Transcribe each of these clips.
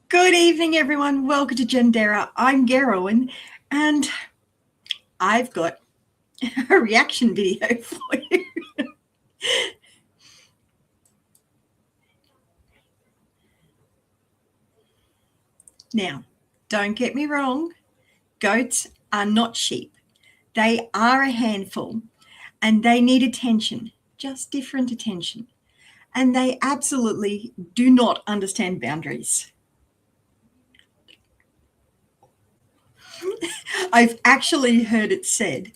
Good evening, everyone. Welcome to Gendera. I'm Gerwin, and I've got a reaction video for you. Now, don't get me wrong. Goats are not sheep. They are a handful, and they need attention, just different attention. And they absolutely do not understand boundaries. I've actually heard it said,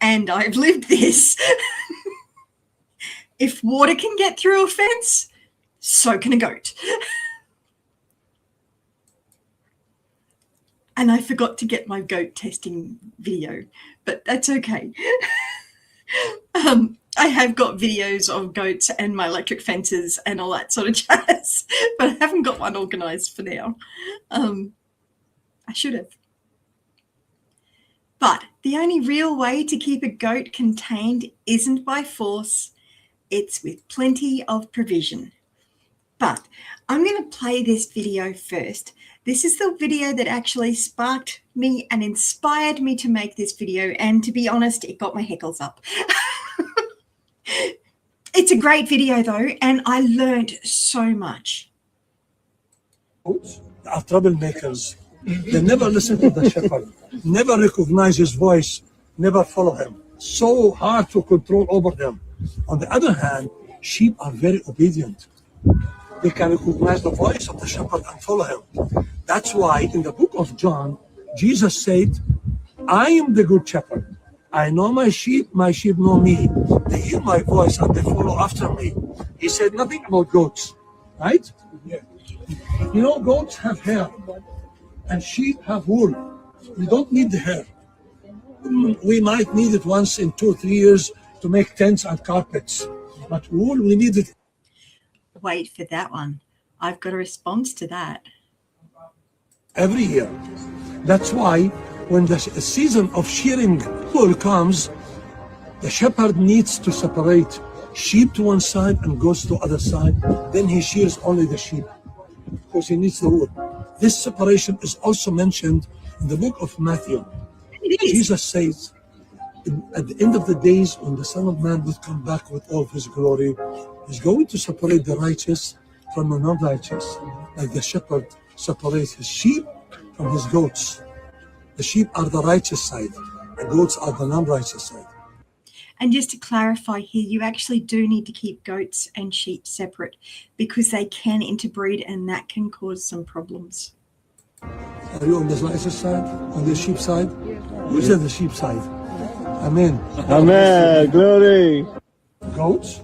and I've lived this. If water can get through a fence, so can a goat. And I forgot to get my goat testing video, but that's okay. I have got videos of goats and my electric fences and all that sort of jazz, but I haven't got one organised for now. I should have. But the only real way to keep a goat contained isn't by force, it's with plenty of provision. But I'm going to play this video first. This is the video that actually sparked me and inspired me to make this video. And to be honest, it got my heckles up. It's a great video though, and I learned so much. They are troublemakers. They never listen to the shepherd, never recognize his voice, never follow him. So hard to control over them. On the other hand, sheep are very obedient. They can recognize the voice of the shepherd and follow him. That's why in the book of John, Jesus said, I am the good shepherd. I know my sheep know me. They hear my voice and they follow after me. He said nothing about goats, right? Yeah. You know, goats have hair and sheep have wool. We don't need the hair. We might need it once in 2 or 3 years to make tents and carpets, but wool, we need it. Wait for that one. I've got a response to that. Every year. That's why when the season of shearing wool comes, the shepherd needs to separate sheep to one side and goats to the other side. Then he shears only the sheep because he needs the wool. This separation is also mentioned in the book of Matthew. Jesus says, at the end of the days, when the Son of Man will come back with all of his glory, he's going to separate the righteous from the non-righteous, like the shepherd separates his sheep from his goats. The sheep are the righteous side, the goats are the non-righteous side. And just to clarify here, you actually do need to keep goats and sheep separate because they can interbreed and that can cause some problems. Are you on the righteous side, on the sheep side? Who's on the sheep side? Amen. Amen. Glory. Goats?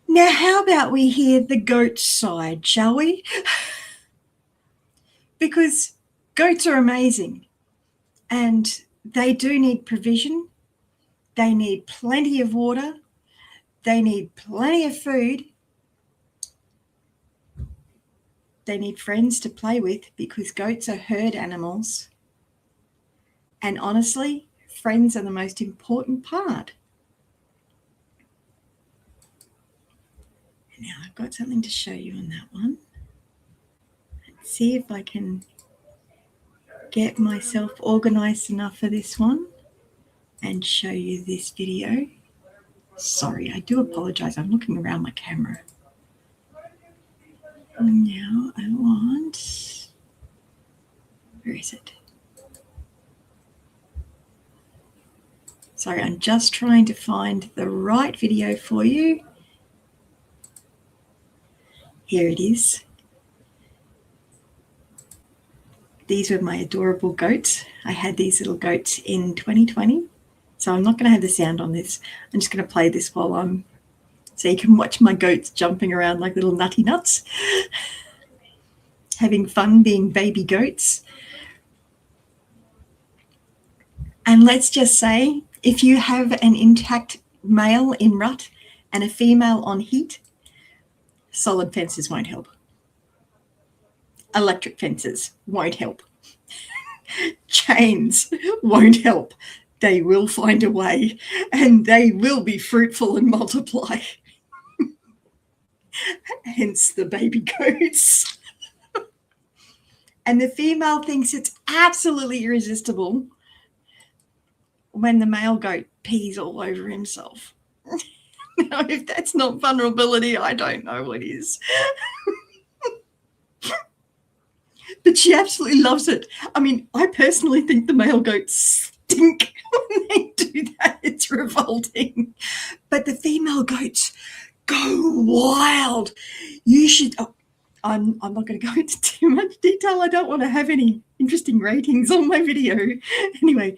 Now, how about we hear the goat side, shall we? Because goats are amazing and they do need provision. They need plenty of water. They need plenty of food. They need friends to play with because goats are herd animals. And honestly, friends are the most important part. Now I've got something to show you on that one. Let's see if I can get myself organized enough for this one and show you this video. Sorry, I do apologize. I'm looking around my camera. Now I want, where is it? Sorry, I'm just trying to find the right video for you. Here it is. These were my adorable goats. I had these little goats in 2020. So I'm not going to have the sound on this. I'm just going to play this while I'm, so you can watch my goats jumping around like little nutty nuts, having fun being baby goats. And let's just say, if you have an intact male in rut and a female on heat, solid fences won't help. Electric fences won't help. Chains won't help. They will find a way and they will be fruitful and multiply. hence the baby goats. And the female thinks it's absolutely irresistible when the male goat pees all over himself. Now, if that's not vulnerability, I don't know what is. But she absolutely loves it. I mean, I personally think the male goats stink when they do that. It's revolting. But the female goats go wild. You should... Oh, I'm not going to go into too much detail. I don't want to have any interesting ratings on my video. Anyway,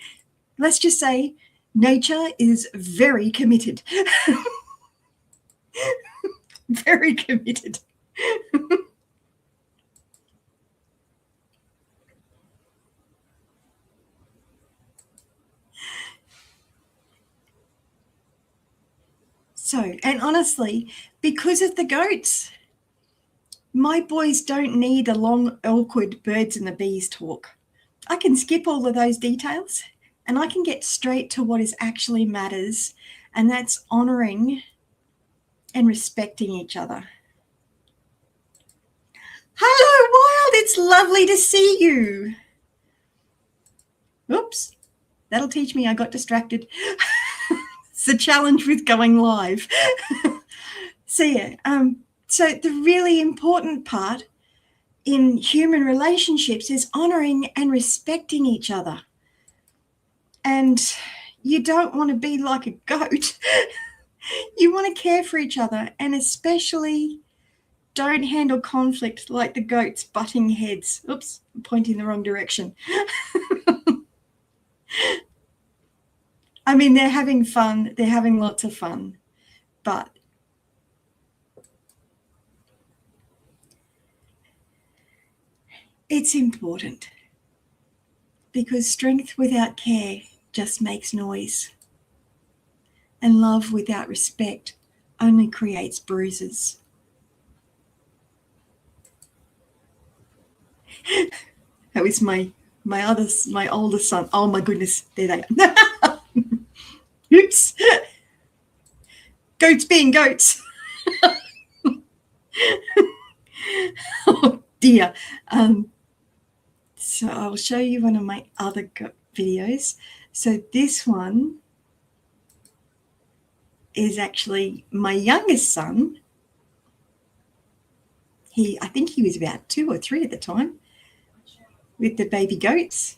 let's just say nature is very committed. Very committed. So, and honestly, because of the goats, my boys don't need a long, awkward birds and the bees talk. I can skip all of those details and I can get straight to what is actually matters, and that's honouring and respecting each other. Hello, Wild. It's lovely to see you. Oops, that'll teach me I got distracted. It's the challenge with going live. So yeah, so the really important part in human relationships is honouring and respecting each other. And you don't want to be like a goat. You want to care for each other, and especially don't handle conflict like the goats butting heads. Oops, I'm pointing the wrong direction. I mean, they're having fun. They're having lots of fun. But it's important, because strength without care just makes noise. And love without respect only creates bruises. That was my oldest son. Oh my goodness, there they are. Oops. Goats being goats. Oh dear. So I'll show you one of my other videos. So this one is actually my youngest son. I think he was about 2 or 3 at the time, with the baby goats.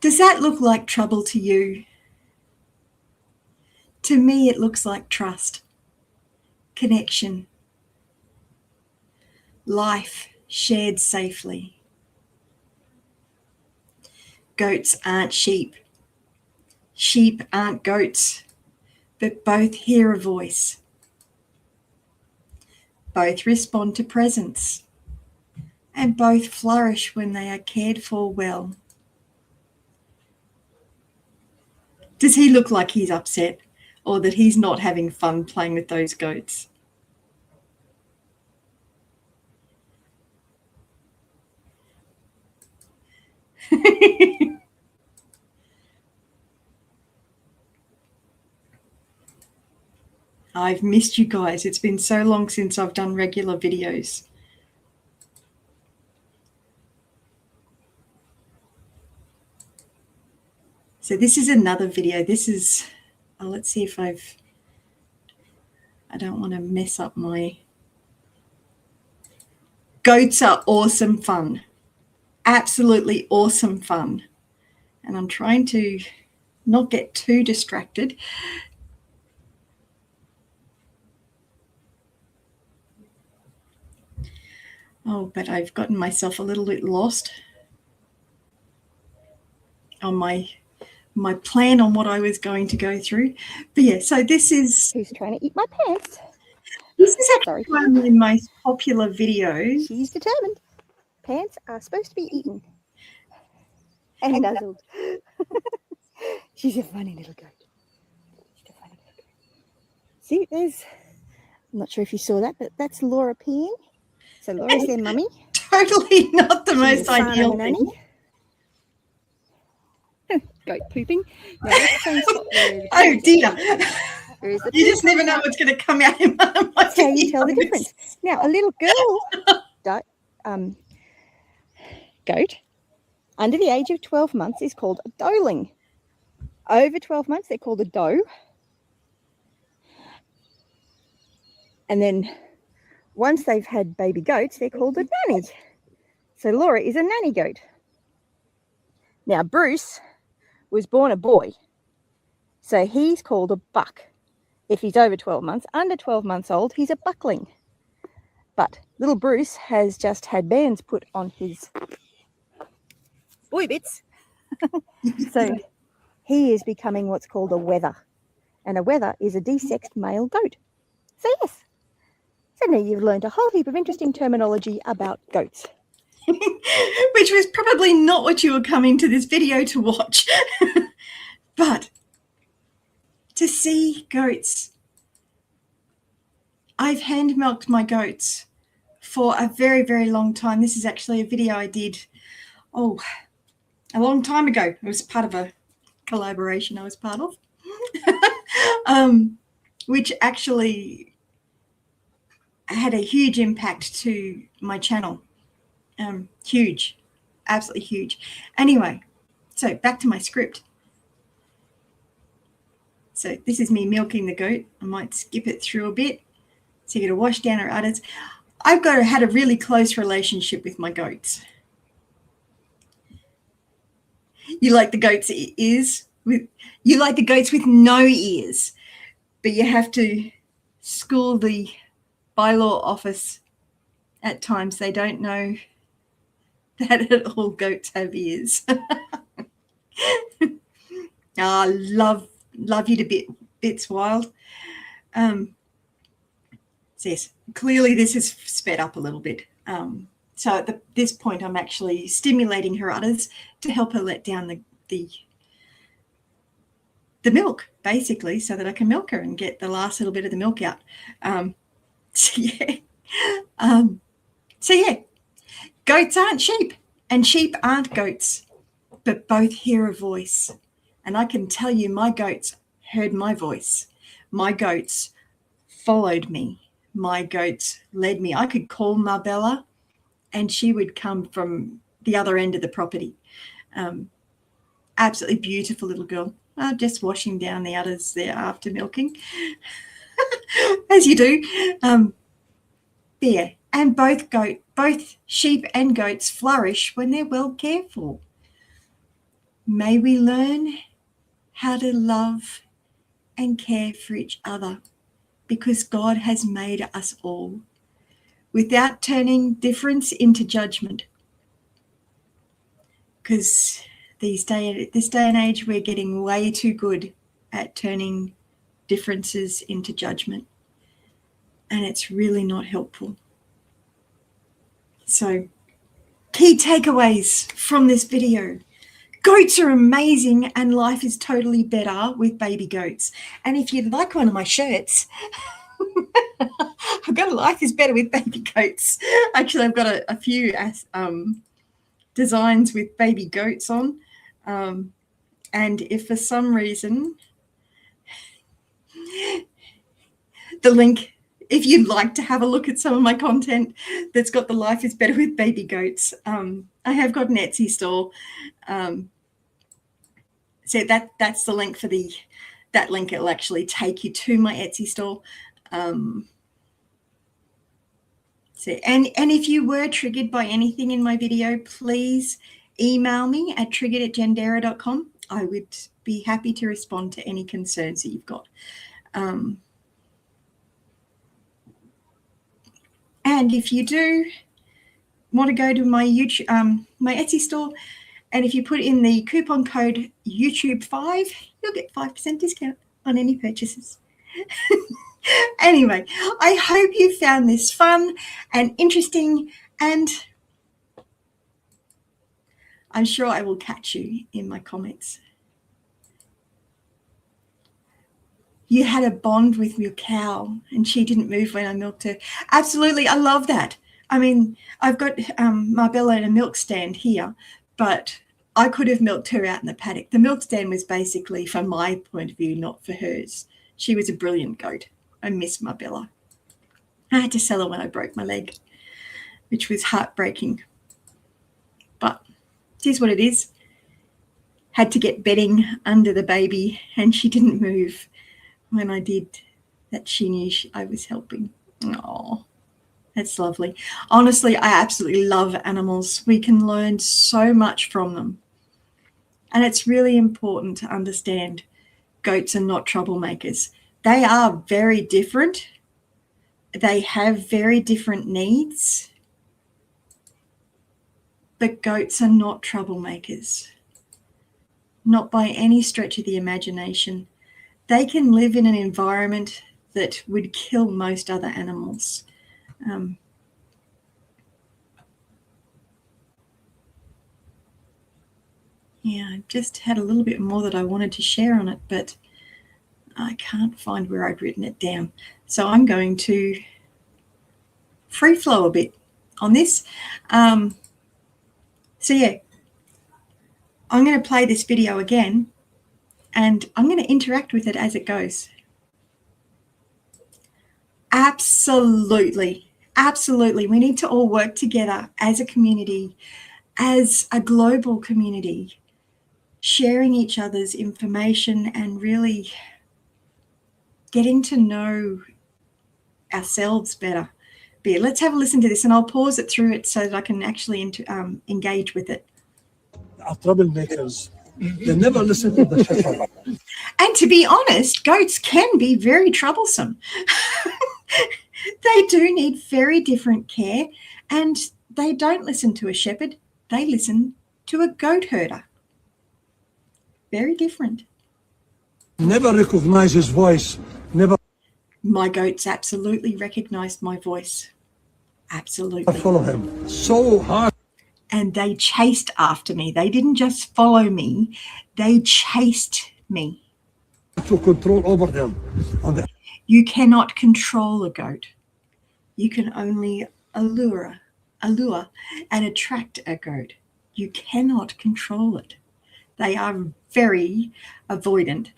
Does that look like trouble to you? To me, it looks like trust, connection, life shared safely. Goats aren't sheep. Sheep aren't goats, but both hear a voice. Both respond to presence, and both flourish when they are cared for well. Does he look like he's upset, or that he's not having fun playing with those goats? I've missed you guys. It's been so long since I've done regular videos. So this is another video. This is, let's see if I don't want to mess up my... Goats are awesome fun. Absolutely awesome fun. And I'm trying to not get too distracted. Oh, but I've gotten myself a little bit lost on my plan on what I was going to go through. But yeah, so this is... Who's trying to eat my pants? This is actually one of my most popular videos. She's determined. Pants are supposed to be eaten. And nuzzled. She's a funny little goat. See, there's... I'm not sure if you saw that, but that's Laura peeing. So Laura's their mummy. Totally not the most ideal thing. Goat pooping. No, that's the same spot where Oh dear. There is the You poo just never coming know out. what's going to come out in one of my That's how you tell the videos. difference. Now, a little girl goat under the age of 12 months is called a doeling. Over 12 months, they're called a doe. And then once they've had baby goats, they're called a nanny. So Laura is a nanny goat. Now, Bruce was born a boy, so he's called a buck. If he's over 12 months, under 12 months old, he's a buckling. But little Bruce has just had bands put on his boy bits. So he is becoming what's called a wether. And a wether is a desexed male goat. So yes. So now you've learned a whole heap of interesting terminology about goats. Which was probably not what you were coming to this video to watch. But to see goats, I've hand milked my goats for a very, very long time. This is actually a video I did, a long time ago. It was part of a collaboration I was part of, which actually had a huge impact to my channel. Huge, absolutely huge. Anyway, so back to my script. So this is me milking the goat. I might skip it through a bit. So you're going to wash down her udders. I've had a really close relationship with my goats. You like the goats' ears? You like the goats with no ears, but you have to school the bylaw office at times. They don't know that all goats have ears. Love you to bits, Wild. Yes, clearly this is sped up a little bit. So at this point, I'm actually stimulating her udders to help her let down the milk, basically, so that I can milk her and get the last little bit of the milk out. So yeah, goats aren't sheep and sheep aren't goats, but both hear a voice. And I can tell you my goats heard my voice. My goats followed me. My goats led me. I could call Marbella and she would come from the other end of the property. Absolutely beautiful little girl. Just washing down the udders there after milking, as you do. Yeah, and both sheep and goats flourish when they're well cared for. May we learn how to love and care for each other, because God has made us all, without turning difference into judgment. Because this day and age, we're getting way too good at turning differences into judgment. And it's really not helpful. So, key takeaways from this video. Goats are amazing and life is totally better with baby goats. And if you'd like one of my shirts, I've got a life is better with baby goats. Actually, I've got a few designs with baby goats on. And if for some reason the link, if you'd like to have a look at some of my content that's got the life is better with baby goats, I have got an Etsy store. So that's the link for that link. It'll actually take you to my Etsy store. And if you were triggered by anything in my video, please email me at triggered@gendera.com. I would be happy to respond to any concerns that you've got. And if you do want to go to my my Etsy store, and if you put in the coupon code YouTube5, you'll get 5% discount on any purchases. Anyway, I hope you found this fun and interesting, and I'm sure I will catch you in my comments. You had a bond with your cow and she didn't move when I milked her. Absolutely, I love that. I mean, I've got Marbella in a milk stand here, but I could have milked her out in the paddock. The milk stand was basically, from my point of view, not for hers. She was a brilliant goat. I miss my Bella. I had to sell her when I broke my leg, which was heartbreaking. But it is what it is. Had to get bedding under the baby, and she didn't move when I did that. She knew I was helping. Oh, that's lovely. Honestly, I absolutely love animals. We can learn so much from them. And it's really important to understand goats are not troublemakers. They are very different. They have very different needs. But goats are not troublemakers. Not by any stretch of the imagination. They can live in an environment that would kill most other animals. Yeah, I just had a little bit more that I wanted to share on it, but I can't find where I'd written it down. So I'm going to free flow a bit on this. So yeah, I'm going to play this video again, and I'm going to interact with it as it goes. Absolutely, absolutely. We need to all work together as a community, as a global community, sharing each other's information and really getting to know ourselves better. But yeah, let's have a listen to this, and I'll pause it through it so that I can actually engage with it. Are troublemakers. They never listen to the shepherd. And to be honest, goats can be very troublesome. They do need very different care, and they don't listen to a shepherd. They listen to a goat herder. Very different. Never recognize his voice. Never My goats absolutely recognized my voice. Absolutely. follow him. So hard And they chased after me. They didn't just follow me, they chased me. to control over them. You cannot control a goat. You can only allure and attract a goat. You cannot control it. They are very avoidant.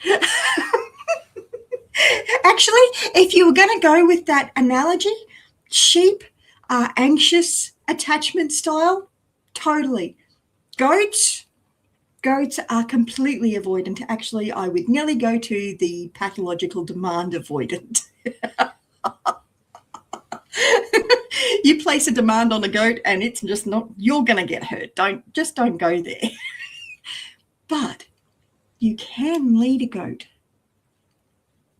Actually, if you were going to go with that analogy, sheep are anxious attachment style. Totally. Goats are completely avoidant. Actually, I would nearly go to the pathological demand avoidant. You place a demand on a goat and it's just not, you're going to get hurt. Don't go there. But you can lead a goat.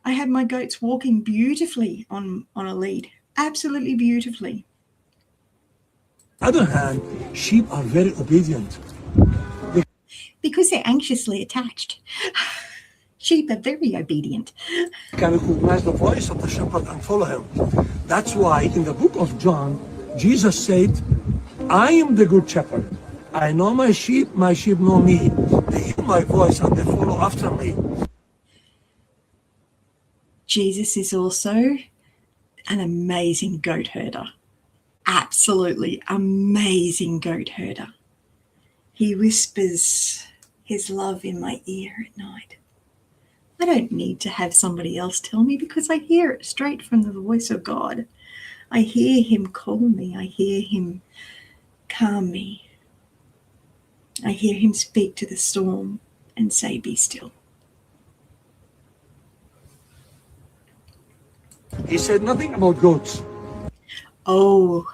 I had my goats walking beautifully on a lead. Absolutely beautifully. On the other hand, sheep are very obedient. Because they're anxiously attached. Sheep are very obedient. They can recognize the voice of the shepherd and follow him. That's why in the book of John, Jesus said, I am the good shepherd. I know my sheep know me. They hear my voice and they follow after me. Jesus is also an amazing goat herder. Absolutely amazing goat herder. He whispers his love in my ear at night. I don't need to have somebody else tell me because I hear it straight from the voice of God. I hear him call me. I hear him calm me. I hear him speak to the storm and say, be still. He said nothing about goats. Oh,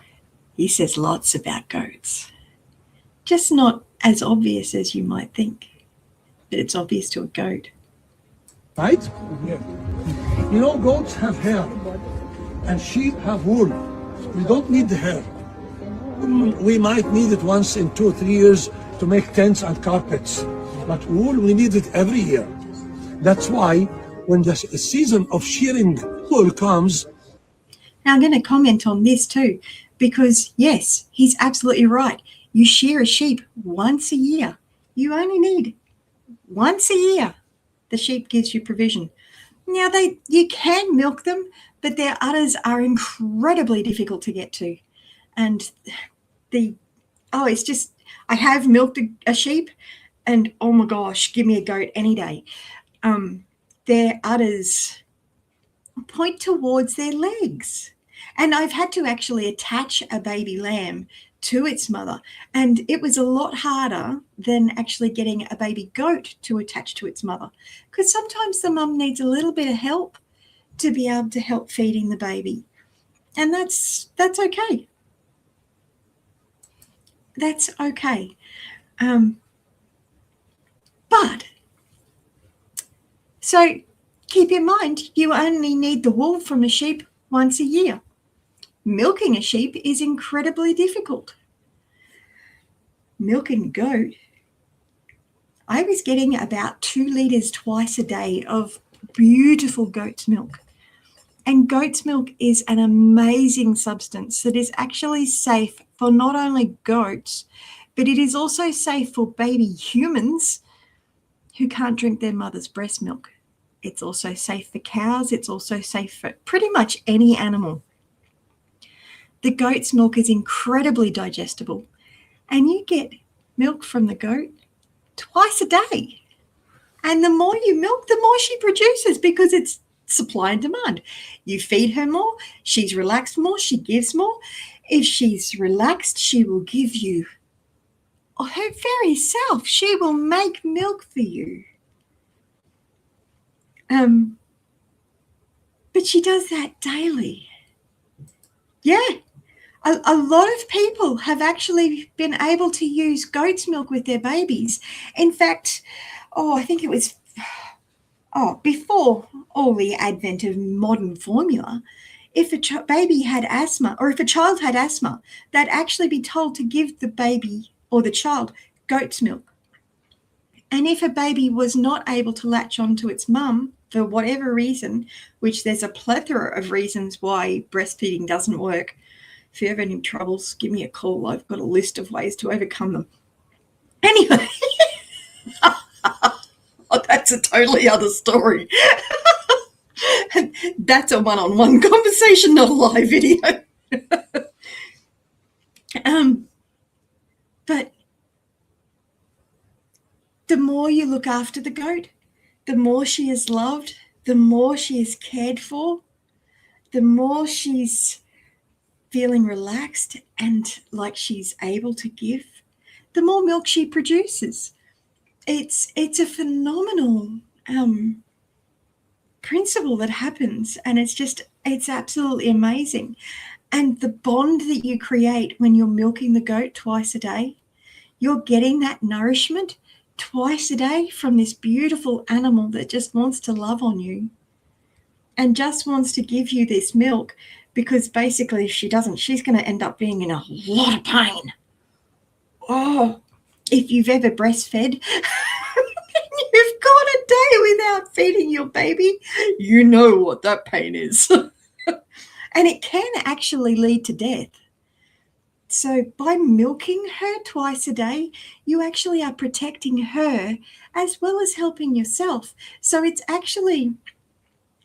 he says lots about goats. Just not as obvious as you might think, but it's obvious to a goat. Right? Yeah. You know, goats have hair and sheep have wool. We don't need the hair. We might need it once in 2 or 3 years to make tents and carpets. But wool, we need it every year. That's why when the season of shearing wool comes. Now I'm going to comment on this too, because yes, he's absolutely right. You shear a sheep once a year. You only need once a year. The sheep gives you provision. Now you can milk them, but their udders are incredibly difficult to get to. And it's just, I have milked a sheep and oh my gosh, give me a goat any day. Their udders point towards their legs. And I've had to actually attach a baby lamb to its mother, and it was a lot harder than actually getting a baby goat to attach to its mother, because sometimes the mum needs a little bit of help to be able to help feeding the baby, and that's okay. That's okay. But so keep in mind, you only need the wool from a sheep once a year. Milking a sheep is incredibly difficult. Milking a goat, I was getting about 2 litres twice a day of beautiful goat's milk. And goat's milk is an amazing substance that is actually safe for not only goats, but it is also safe for baby humans who can't drink their mother's breast milk. It's also safe for cows. It's also safe for pretty much any animal. The goat's milk is incredibly digestible, and you get milk from the goat twice a day. And the more you milk, the more she produces, because it's supply and demand. You feed her more, she's relaxed more, she gives more. If she's relaxed, she will give you her very self. She will make milk for you. But she does that daily. Yeah. A lot of people have actually been able to use goat's milk with their babies. In fact, I think it was before all the advent of modern formula, if a baby had asthma, or if a child had asthma, they'd actually be told to give the baby or the child goat's milk. And if a baby was not able to latch on to its mum for whatever reason, which there's a plethora of reasons why breastfeeding doesn't work, if you have any troubles, give me a call. I've got a list of ways to overcome them. Anyway, that's a totally other story. That's a one-on-one conversation, not a live video. But the more you look after the goat, the more she is loved, the more she is cared for, the more she's feeling relaxed and like she's able to give, the more milk she produces. It's a phenomenal principle that happens, and it's absolutely amazing. And the bond that you create when you're milking the goat twice a day, you're getting that nourishment twice a day from this beautiful animal that just wants to love on you and just wants to give you this milk, because basically if she doesn't, she's going to end up being in a lot of pain. If you've ever breastfed, you've got a day without feeding your baby, you know what that pain is. And it can actually lead to death. So by milking her twice a day, you actually are protecting her as well as helping yourself. So it's actually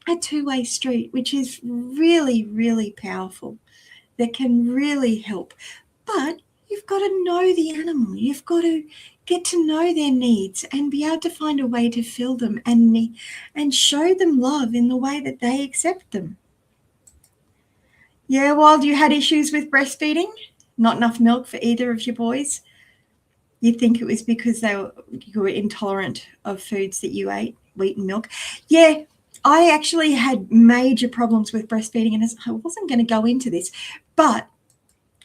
a two-way street, which is really, really powerful, that can really help. But you've got to know the animal. You've got to get to know their needs and be able to find a way to fill them and show them love in the way that they accept them. Yeah, Wild, you had issues with breastfeeding? Not enough milk for either of your boys? You think it was because you were intolerant of foods that you ate, wheat and milk? Yeah, I actually had major problems with breastfeeding, and I wasn't going to go into this, but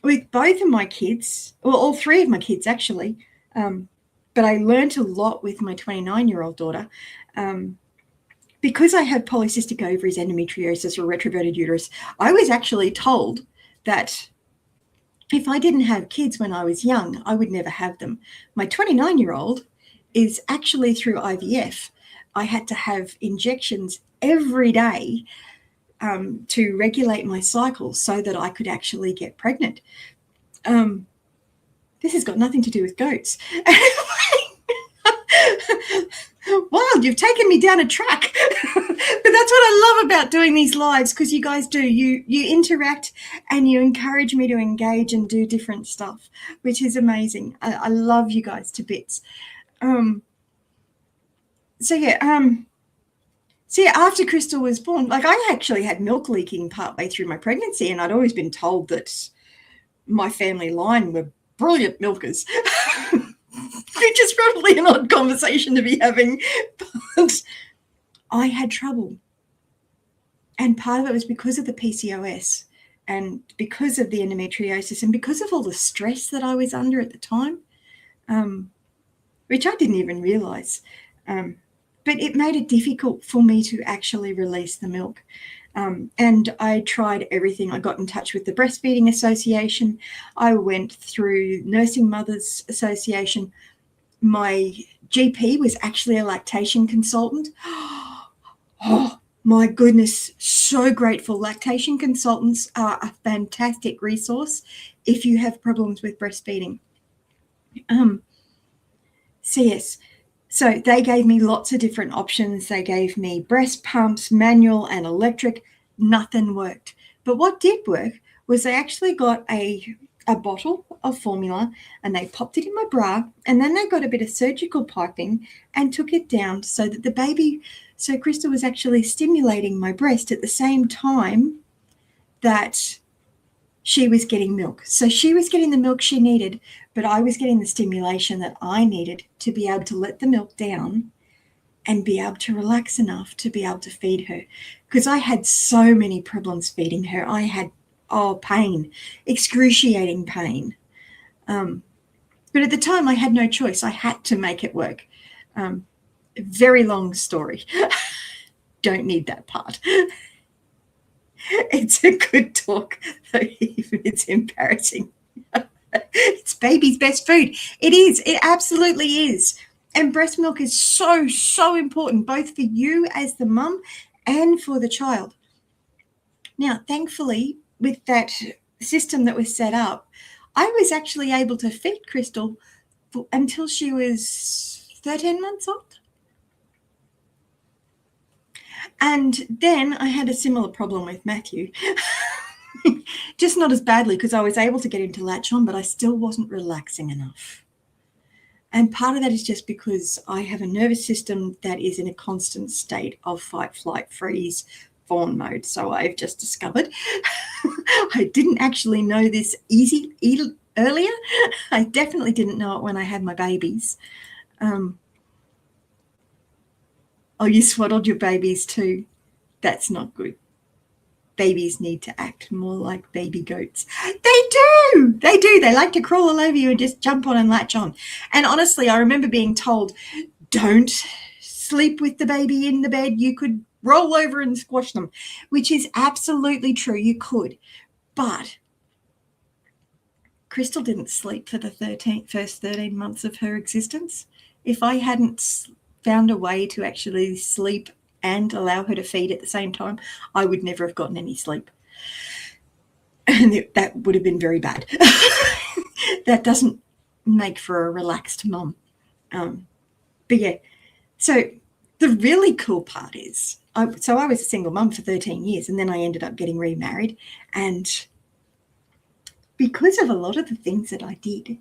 with both of my kids, well, all three of my kids actually, but I learned a lot with my 29-year-old daughter, because I had polycystic ovaries, endometriosis, or retroverted uterus. I was actually told that if I didn't have kids when I was young, I would never have them. My 29-year-old is actually through IVF. I had to have injections every day to regulate my cycle so that I could actually get pregnant. This has got nothing to do with goats. Wow, you've taken me down a track. But that's what I love about doing these lives, because you guys do. You interact and you encourage me to engage and do different stuff, which is amazing. I love you guys to bits. So See, after Crystal was born, like I actually had milk leaking partway through my pregnancy, and I'd always been told that my family line were brilliant milkers, which is probably an odd conversation to be having, but I had trouble. And part of it was because of the PCOS and because of the endometriosis and because of all the stress that I was under at the time, which I didn't even realize. But it made it difficult for me to actually release the milk. And I tried everything. I got in touch with the Breastfeeding Association. I went through Nursing Mothers Association. My GP was actually a lactation consultant. Oh, my goodness, so grateful. Lactation consultants are a fantastic resource if you have problems with breastfeeding. CS. So they gave me lots of different options. They gave me breast pumps, manual and electric. Nothing worked. But what did work was they actually got a bottle of formula and they popped it in my bra, and then they got a bit of surgical piping and took it down so that the baby, so Crystal was actually stimulating my breast at the same time that she was getting milk. So she was getting the milk she needed, but I was getting the stimulation that I needed to be able to let the milk down and be able to relax enough to be able to feed her. Because I had so many problems feeding her. I had, pain, excruciating pain. But at the time I had no choice. I had to make it work. Very long story. Don't need that part. It's a good talk, though even it's embarrassing. It's baby's best food. It is. It absolutely is. And breast milk is so, so important, both for you as the mum and for the child. Now, thankfully, with that system that was set up, I was actually able to feed Crystal until she was 13 months old. And then I had a similar problem with Matthew. Just not as badly, because I was able to get him to latch on, but I still wasn't relaxing enough. And part of that is just because I have a nervous system that is in a constant state of fight, flight, freeze, fawn mode. So I've just discovered. I didn't actually know this earlier. I definitely didn't know it when I had my babies. Oh, you swaddled your babies too. That's not good. Babies need to act more like baby goats. They do. They do. They like to crawl all over you and just jump on and latch on. And honestly, I remember being told, don't sleep with the baby in the bed. You could roll over and squash them, which is absolutely true. You could. But Crystal didn't sleep for the first 13 months of her existence. If I hadn't found a way to actually sleep and allow her to feed at the same time, I would never have gotten any sleep. And that would have been very bad. That doesn't make for a relaxed mum. But yeah, so the really cool part is, I was a single mum for 13 years, and then I ended up getting remarried. And because of a lot of the things that I did,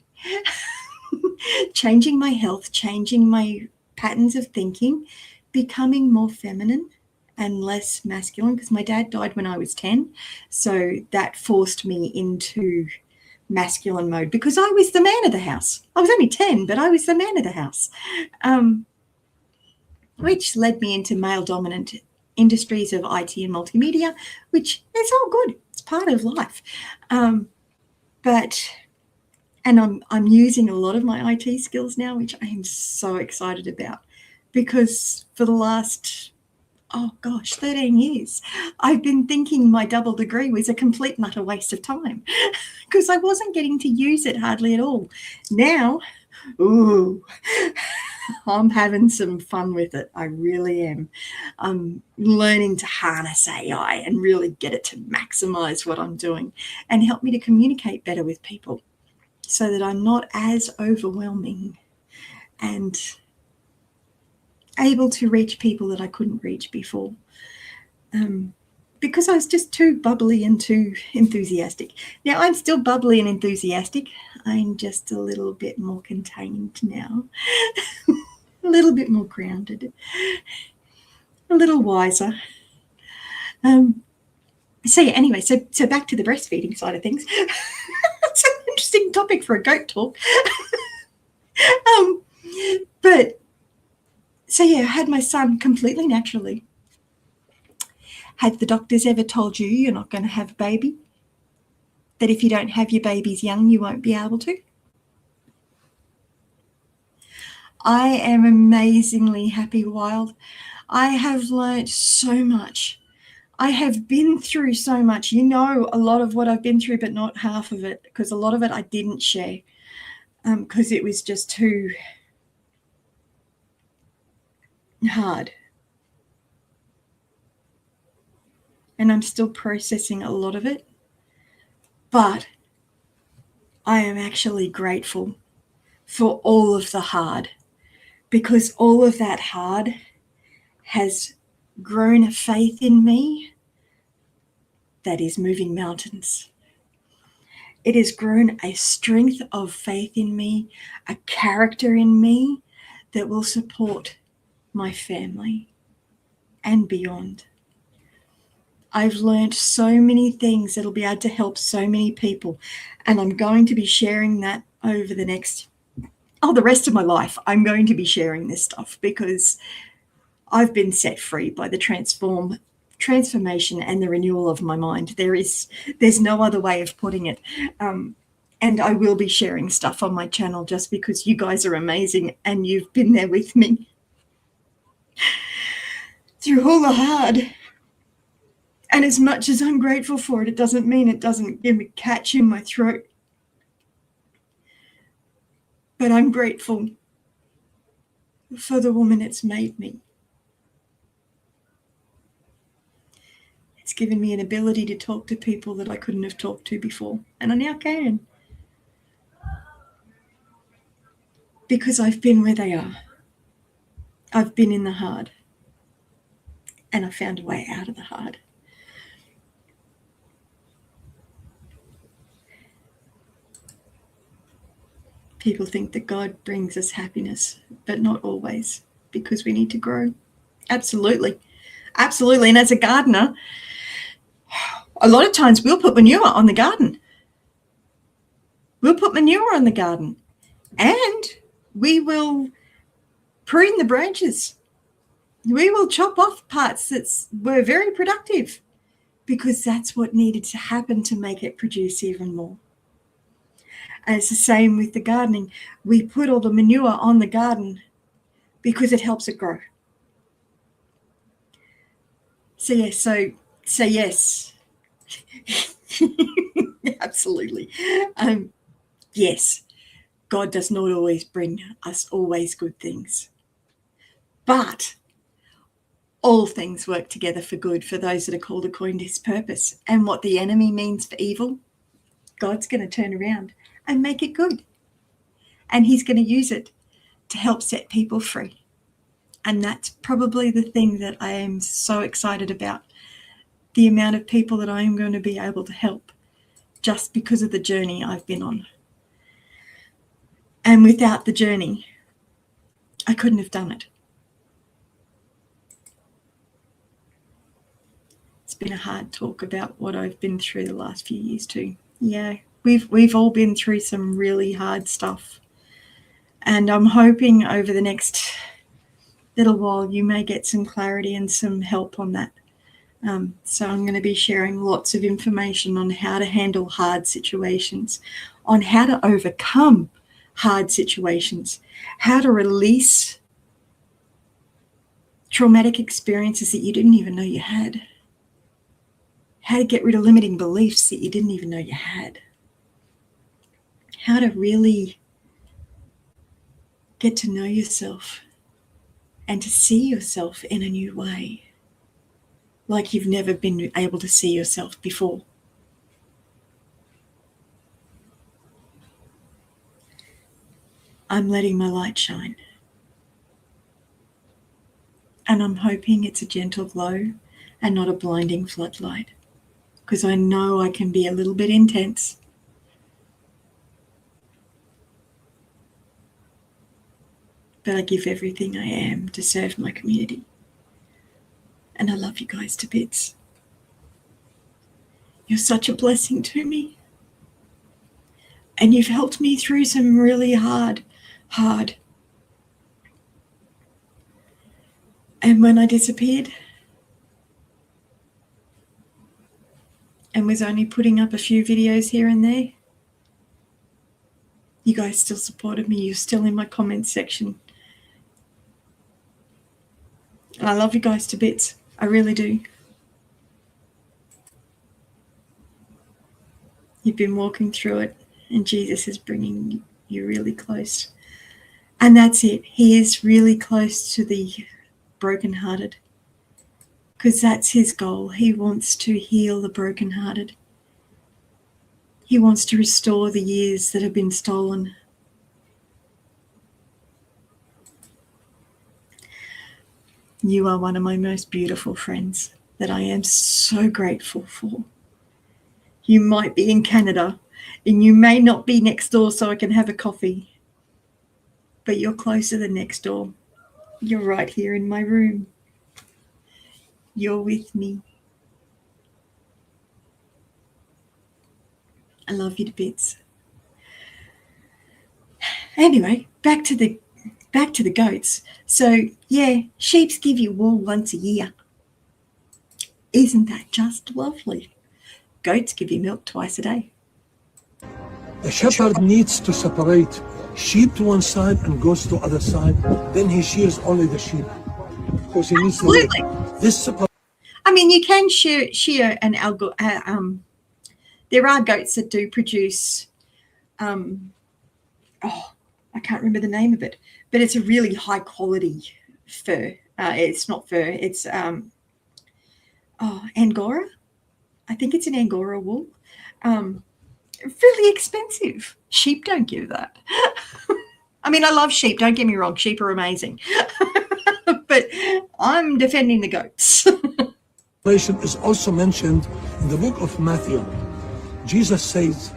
changing my health, changing my patterns of thinking, becoming more feminine and less masculine, because my dad died when I was 10. So that forced me into masculine mode because I was the man of the house. I was only 10, but I was the man of the house, which led me into male-dominant industries of IT and multimedia, which is all good. It's part of life. And I'm using a lot of my IT skills now, which I am so excited about, because for the last, 13 years, I've been thinking my double degree was a complete and utter waste of time because I wasn't getting to use it hardly at all. Now, I'm having some fun with it. I really am. I'm learning to harness AI and really get it to maximize what I'm doing and help me to communicate better with people so that I'm not as overwhelming and able to reach people that I couldn't reach before, because I was just too bubbly and too enthusiastic. Now, I'm still bubbly and enthusiastic. I'm just a little bit more contained now, a little bit more grounded. a little wiser. So yeah, anyway, so back to the breastfeeding side of things. It's an interesting topic for a goat talk. But so yeah, I had my son completely naturally. Had the doctors ever told you you're not going to have a baby? That if you don't have your babies young, you won't be able to? I am amazingly happy wild. I have learnt so much. I have been through so much. You know a lot of what I've been through, but not half of it, because a lot of it I didn't share because it was just too hard. And I'm still processing a lot of it. But I am actually grateful for all of the hard, because all of that hard has grown a faith in me that is moving mountains. It has grown a strength of faith in me, a character in me that will support my family and beyond. I've learned so many things that'll be able to help so many people, and I'm going to be sharing that over the rest of my life. I'm going to be sharing this stuff because I've been set free by the transformation and the renewal of my mind. There's no other way of putting it. And I will be sharing stuff on my channel just because you guys are amazing and you've been there with me through all the hard. And as much as I'm grateful for it, it doesn't mean it doesn't give me a catch in my throat. But I'm grateful for the woman it's made me. It's given me an ability to talk to people that I couldn't have talked to before, and I now can. Because I've been where they are. I've been in the hard. And I found a way out of the hard. People think that God brings us happiness, but not always, because we need to grow. Absolutely. Absolutely. And as a gardener, a lot of times we'll put manure on the garden. We'll put manure on the garden. And we will prune the branches. We will chop off parts that were very productive, because that's what needed to happen to make it produce even more. And it's the same with the gardening. We put all the manure on the garden because it helps it grow. So yes, absolutely. Yes, God does not always bring us always good things, but all things work together for good for those that are called according to his purpose. And what the enemy means for evil, God's going to turn around and make it good. And he's going to use it to help set people free. And that's probably the thing that I am so excited about, the amount of people that I am going to be able to help just because of the journey I've been on. And without the journey, I couldn't have done it. It's been a hard talk about what I've been through the last few years too. Yeah, we've all been through some really hard stuff. And I'm hoping over the next little while you may get some clarity and some help on that. So I'm going to be sharing lots of information on how to handle hard situations, on how to overcome hard situations, how to release traumatic experiences that you didn't even know you had, how to get rid of limiting beliefs that you didn't even know you had, how to really get to know yourself and to see yourself in a new way, like you've never been able to see yourself before. I'm letting my light shine. And I'm hoping it's a gentle glow and not a blinding floodlight, because I know I can be a little bit intense. But I give everything I am to serve my community. And I love you guys to bits. You're such a blessing to me. And you've helped me through some really hard. And when I disappeared and was only putting up a few videos here and there, you guys still supported me. You're still in my comments section. And I love you guys to bits. I really do. You've been walking through it, and Jesus is bringing you really close. And that's it. He is really close to the brokenhearted, because that's his goal. He wants to heal the brokenhearted. He wants to restore the years that have been stolen. You are one of my most beautiful friends that I am so grateful for. You might be in Canada and you may not be next door so I can have a coffee, but you're closer than next door. You're right here in my room. You're with me. I love you to bits. Anyway, back to the goats. So yeah, sheep give you wool once a year. Isn't that just lovely? Goats give you milk twice a day. The shepherd needs to separate sheep to one side and goats to the other side. Then he shears only the sheep, because he needs Absolutely. this separation. I mean, you can shear an algo. There are goats that do produce. I can't remember the name of it, but it's a really high quality fur. It's not fur. It's Angora. I think it's an Angora wool. Really expensive. Sheep don't give that. I mean, I love sheep. Don't get me wrong. Sheep are amazing. But I'm defending the goats. Is also mentioned in the book of Matthew. Jesus says,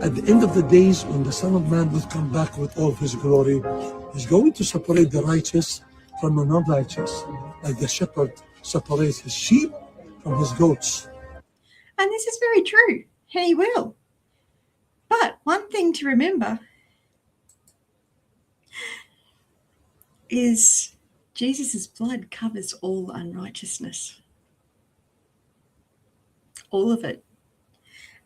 at the end of the days, when the Son of Man will come back with all of his glory, he's going to separate the righteous from the non-righteous, like the shepherd separates his sheep from his goats. And this is very true. He will. But one thing to remember is Jesus' blood covers all unrighteousness. All of it.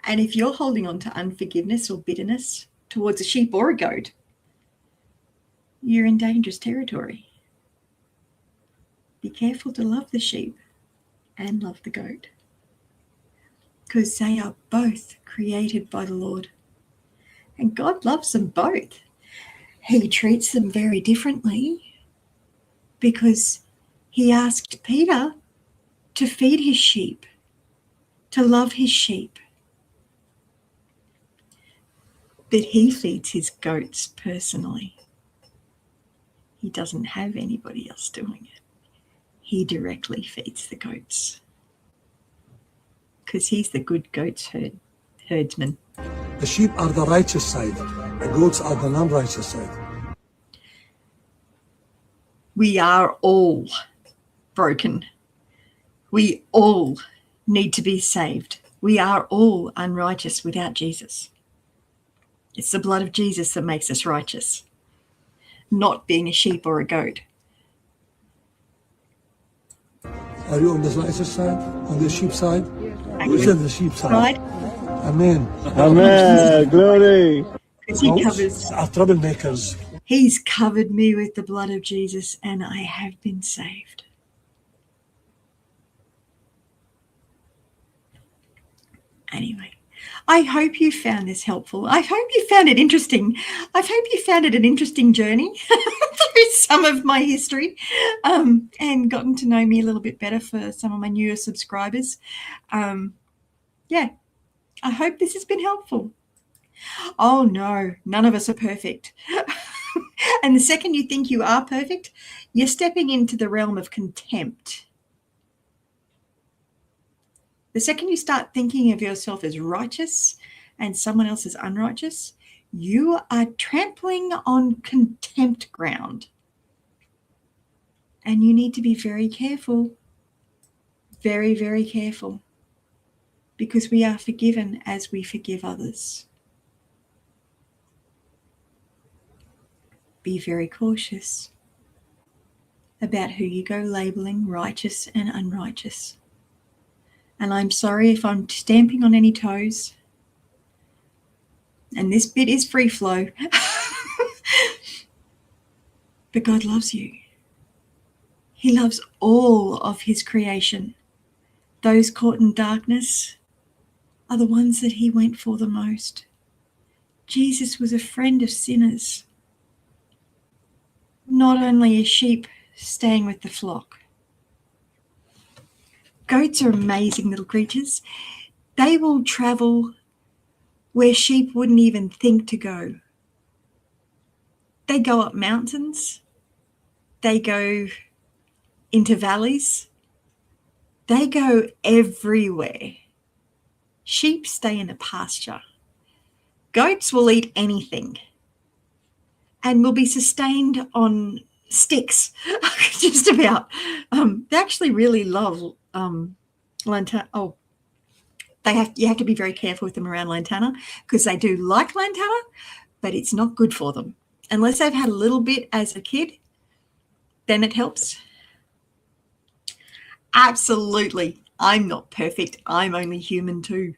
And if you're holding on to unforgiveness or bitterness towards a sheep or a goat, you're in dangerous territory. Be careful to love the sheep and love the goat, because they are both created by the Lord. And God loves them both. He treats them very differently, because he asked Peter to feed his sheep, to love his sheep. But he feeds his goats personally. He doesn't have anybody else doing it. He directly feeds the goats, because he's the good goats herdsman. The sheep are the righteous side. The goats are the non-righteous side. We are all broken. We all need to be saved. We are all unrighteous without Jesus. It's the blood of Jesus that makes us righteous, not being a sheep or a goat. Are you on the righteous side? On the sheep side? Who's on the sheep side? Right? Amen. Amen. Glory. Because he covers. Are troublemakers. He's covered me with the blood of Jesus, and I have been saved. Anyway, I hope you found this helpful. I hope you found it interesting. I hope you found it an interesting journey through some of my history, and gotten to know me a little bit better for some of my newer subscribers. Yeah, I hope this has been helpful. Oh no, none of us are perfect. And the second you think you are perfect, you're stepping into the realm of contempt. The second you start thinking of yourself as righteous and someone else is unrighteous, you are trampling on contempt ground. And you need to be very careful very, very careful, because we are forgiven as we forgive others. Be very cautious about who you go labeling righteous and unrighteous. And I'm sorry if I'm stamping on any toes. And this bit is free flow. But God loves you. He loves all of his creation. Those caught in darkness are the ones that he went for the most. Jesus was a friend of sinners, not only a sheep staying with the flock. Goats are amazing little creatures. They will travel where sheep wouldn't even think to go. They go up mountains. They go into valleys. They go everywhere. Sheep stay in a pasture. Goats will eat anything and will be sustained on sticks, just about. They actually really love lantana. Oh, you have to be very careful with them around lantana, because they do like lantana, but it's not good for them. Unless they've had a little bit as a kid, then it helps. Absolutely. I'm not perfect. I'm only human too.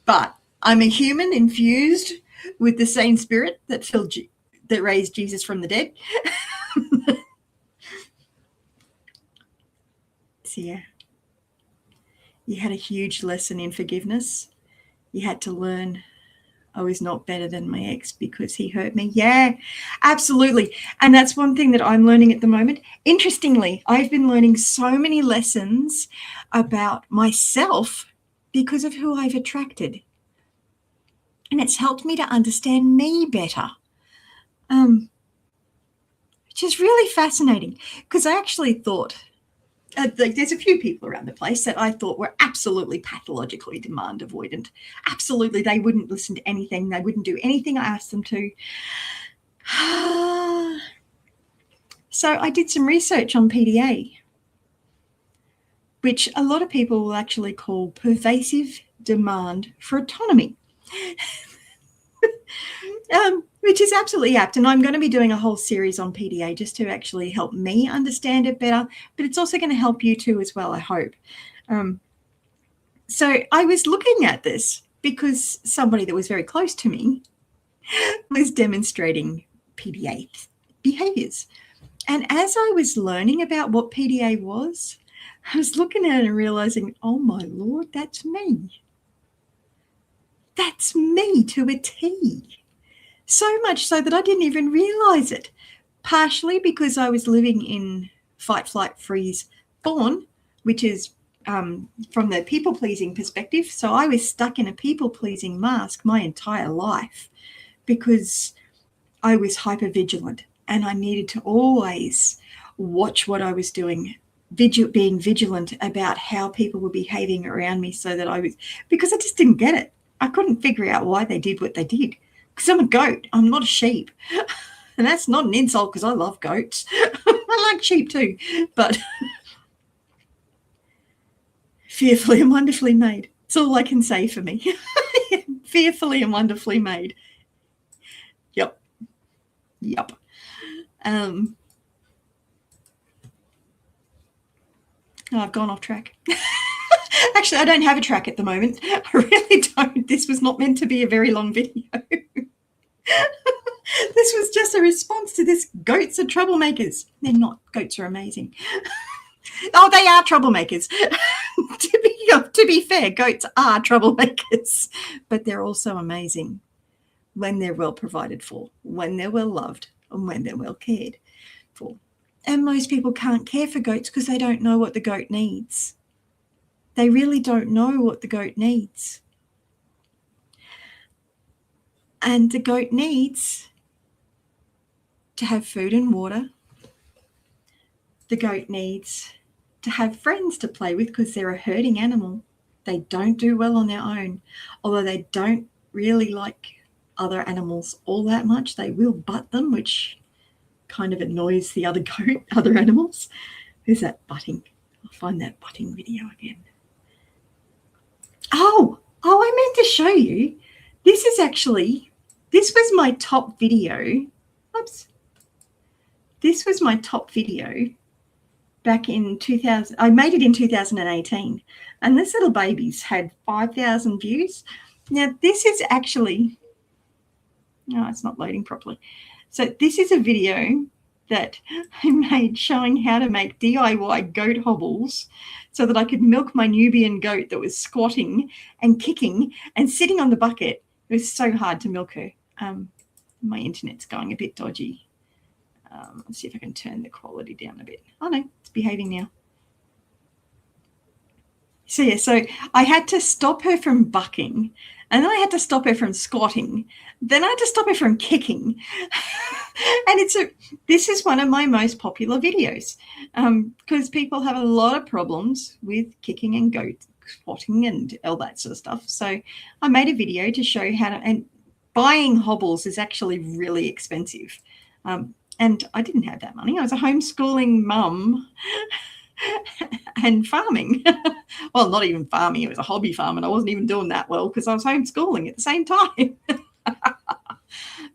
But I'm a human infused with the same spirit that raised Jesus from the dead. So yeah, you had a huge lesson in forgiveness. You had to learn I was not better than my ex because he hurt me. Yeah, absolutely. And that's one thing that I'm learning at the moment. Interestingly, I've been learning so many lessons about myself because of who I've attracted. And it's helped me to understand me better, which is really fascinating, because I actually thought, there's a few people around the place that I thought were absolutely pathologically demand avoidant. Absolutely, they wouldn't listen to anything. They wouldn't do anything I asked them to. So I did some research on PDA, which a lot of people will actually call pervasive demand for autonomy. Which is absolutely apt. And I'm going to be doing a whole series on PDA just to actually help me understand it better, but it's also going to help you too as well, I hope. So I was looking at this because somebody that was very close to me was demonstrating PDA behaviors. And as I was learning about what PDA was, I was looking at it and realizing, oh my Lord, that's me. That's me to a T. So much so that I didn't even realize it, partially because I was living in fight, flight, freeze, fawn, which is from the people-pleasing perspective. So I was stuck in a people-pleasing mask my entire life because I was hyper-vigilant and I needed to always watch what I was doing, being vigilant about how people were behaving around me, so that because I just didn't get it. I couldn't figure out why they did what they did. Because I'm a goat, I'm not a sheep. And that's not an insult, because I love goats. I like sheep too. But fearfully and wonderfully made. That's all I can say for me. Fearfully and wonderfully made. Yep. I've gone off track. Actually, I don't have a track at the moment. I really don't. This was not meant to be a very long video. This was just a response to this. Goats are troublemakers. They're not. Goats are amazing. Oh, they are troublemakers. To be fair, goats are troublemakers, but they're also amazing when they're well provided for, when they're well loved, and when they're well cared for. And most people can't care for goats because they don't know what the goat needs. They really don't know what the goat needs. And the goat needs to have food and water. The goat needs to have friends to play with because they're a herding animal. They don't do well on their own. Although they don't really like other animals all that much. They will butt them, which kind of annoys the other animals. Who's that butting? I'll find that butting video again. Oh, I meant to show you. This was my top video. Oops. This was my top video back in 2000. I made it in 2018. And this little baby's had 5,000 views. Now, this is actually, no, it's not loading properly. So this is a video that I made showing how to make DIY goat hobbles so that I could milk my Nubian goat that was squatting and kicking and sitting on the bucket. It was so hard to milk her. My internet's going a bit dodgy. Let's see if I can turn the quality down a bit. Oh, no, it's behaving now. So, yeah, so I had to stop her from bucking, and then I had to stop her from squatting. Then I had to stop her from kicking. And this is one of my most popular videos because people have a lot of problems with kicking and goat squatting and all that sort of stuff. So I made a video to show how to, and buying hobbles is actually really expensive. And I didn't have that money. I was a homeschooling mum and farming. Well, not even farming. It was a hobby farm, and I wasn't even doing that well because I was homeschooling at the same time.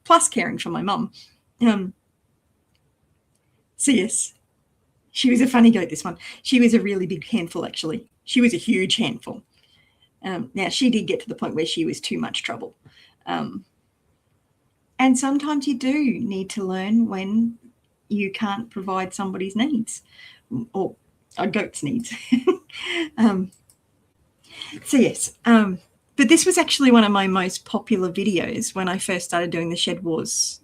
Plus caring for my mum. So yes, she was a funny goat, this one. She was a really big handful, actually. She was a huge handful. Now, she did get to the point where she was too much trouble. And sometimes you do need to learn when you can't provide somebody's needs or a goat's needs. So yes, but this was actually one of my most popular videos when I first started doing the Shed Wars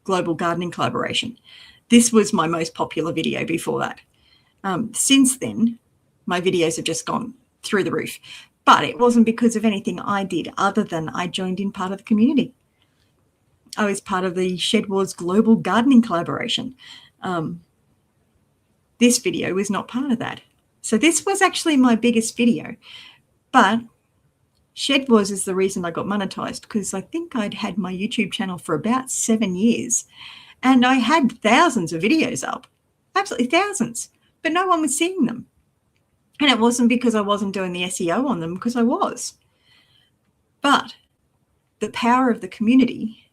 Global Gardening Collaboration. This was my most popular video before that. Since then, my videos have just gone through the roof. But it wasn't because of anything I did other than I joined in part of the community. I was part of the Shed Wars Global Gardening Collaboration. This video was not part of that. So this was actually my biggest video. But Shed Wars is the reason I got monetized, because I think I'd had my YouTube channel for about 7 years. And I had thousands of videos up, absolutely thousands, but no one was seeing them. And it wasn't because I wasn't doing the SEO on them, because I was. But the power of the community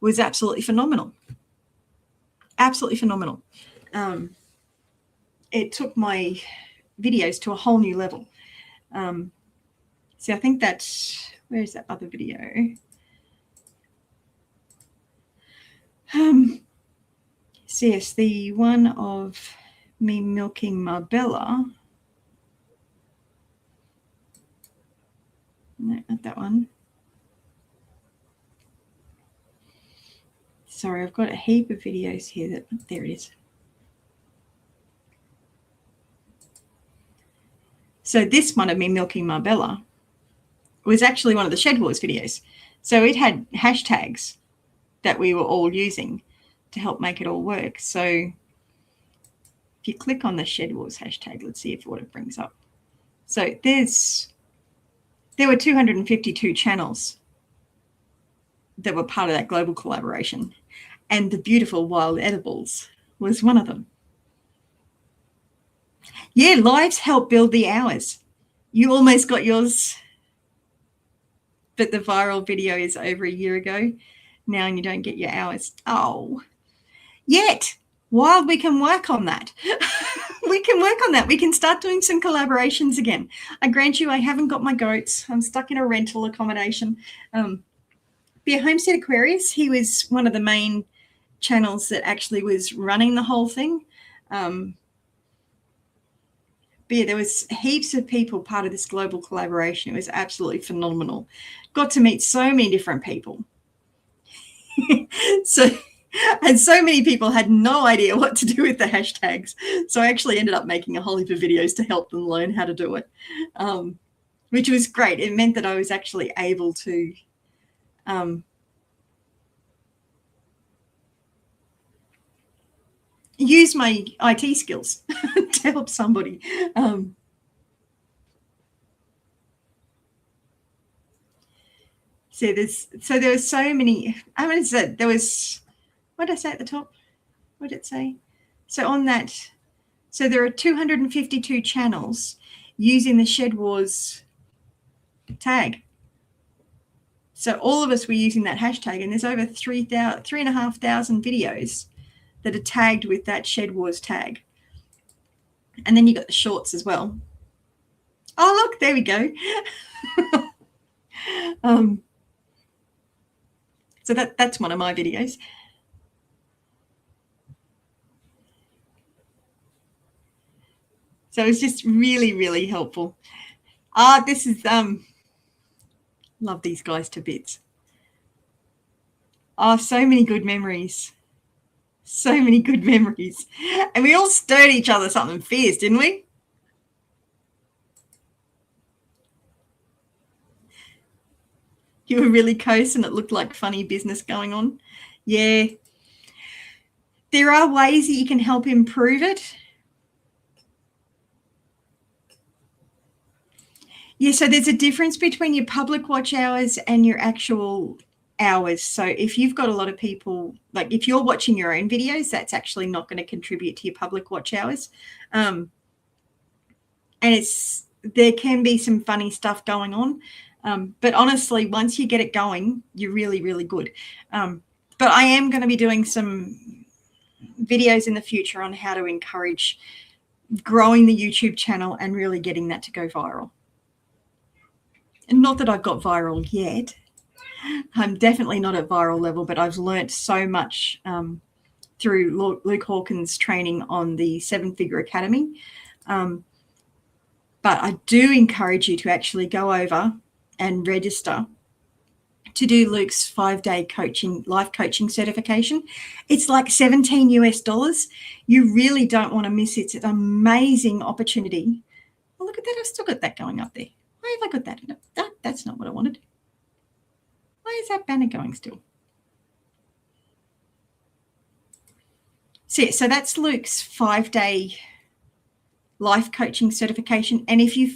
was absolutely phenomenal. Absolutely phenomenal. It took my videos to a whole new level. So I think that's, where's that other video? So yes, the one of me milking Marbella. No, not that one. Sorry, I've got a heap of videos here that, there it is. So this one of me milking Marbella was actually one of the Shed Wars videos. So it had hashtags that we were all using to help make it all work. So if you click on the Shed Wars hashtag, let's see what it brings up. So there were 252 channels that were part of that global collaboration, and the beautiful wild edibles was one of them. Yeah, lives help build the hours. You almost got yours, but the viral video is over a year ago now and you don't get your hours. Oh, yet. While we can work on that. We can work on that. We can start doing some collaborations again. I grant you, I haven't got my goats. I'm stuck in a rental accommodation. Be a Homestead Aquarius. He was one of the main channels that actually was running the whole thing. But yeah, there was heaps of people part of this global collaboration. It was absolutely phenomenal. Got to meet so many different people. And so many people had no idea what to do with the hashtags. So I actually ended up making a whole heap of videos to help them learn how to do it, which was great. It meant that I was actually able to use my IT skills to help somebody. So there were so many. I mean, there was. What did I say at the top? What did it say? So on that, So there are 252 channels using the Shed Wars tag. So all of us were using that hashtag, and there's over 3,500 videos that are tagged with that Shed Wars tag. And then you got the shorts as well. Oh, look, there we go. So that's one of my videos. So it's just really, really helpful. This is love these guys to bits. So many good memories. So many good memories. And we all stirred each other something fierce, didn't we? You were really close and it looked like funny business going on. Yeah. There are ways that you can help improve it. Yeah, so there's a difference between your public watch hours and your actual hours. So if you've got a lot of people, like if you're watching your own videos, that's actually not going to contribute to your public watch hours. And there can be some funny stuff going on. But honestly, once you get it going, you're really, really good. But I am going to be doing some videos in the future on how to encourage growing the YouTube channel and really getting that to go viral. And not that I've got viral yet. I'm definitely not at viral level, but I've learnt so much through Luke Hawkins' training on the 7-Figure Academy. But I do encourage you to actually go over and register to do Luke's 5-day life coaching certification. It's like $17 US. You really don't want to miss it. It's an amazing opportunity. Oh, look at that. I've still got that going up there. Why have I got that? No, that's not what I wanted. Why is that banner going still? So that's Luke's 5-day life coaching certification. And if you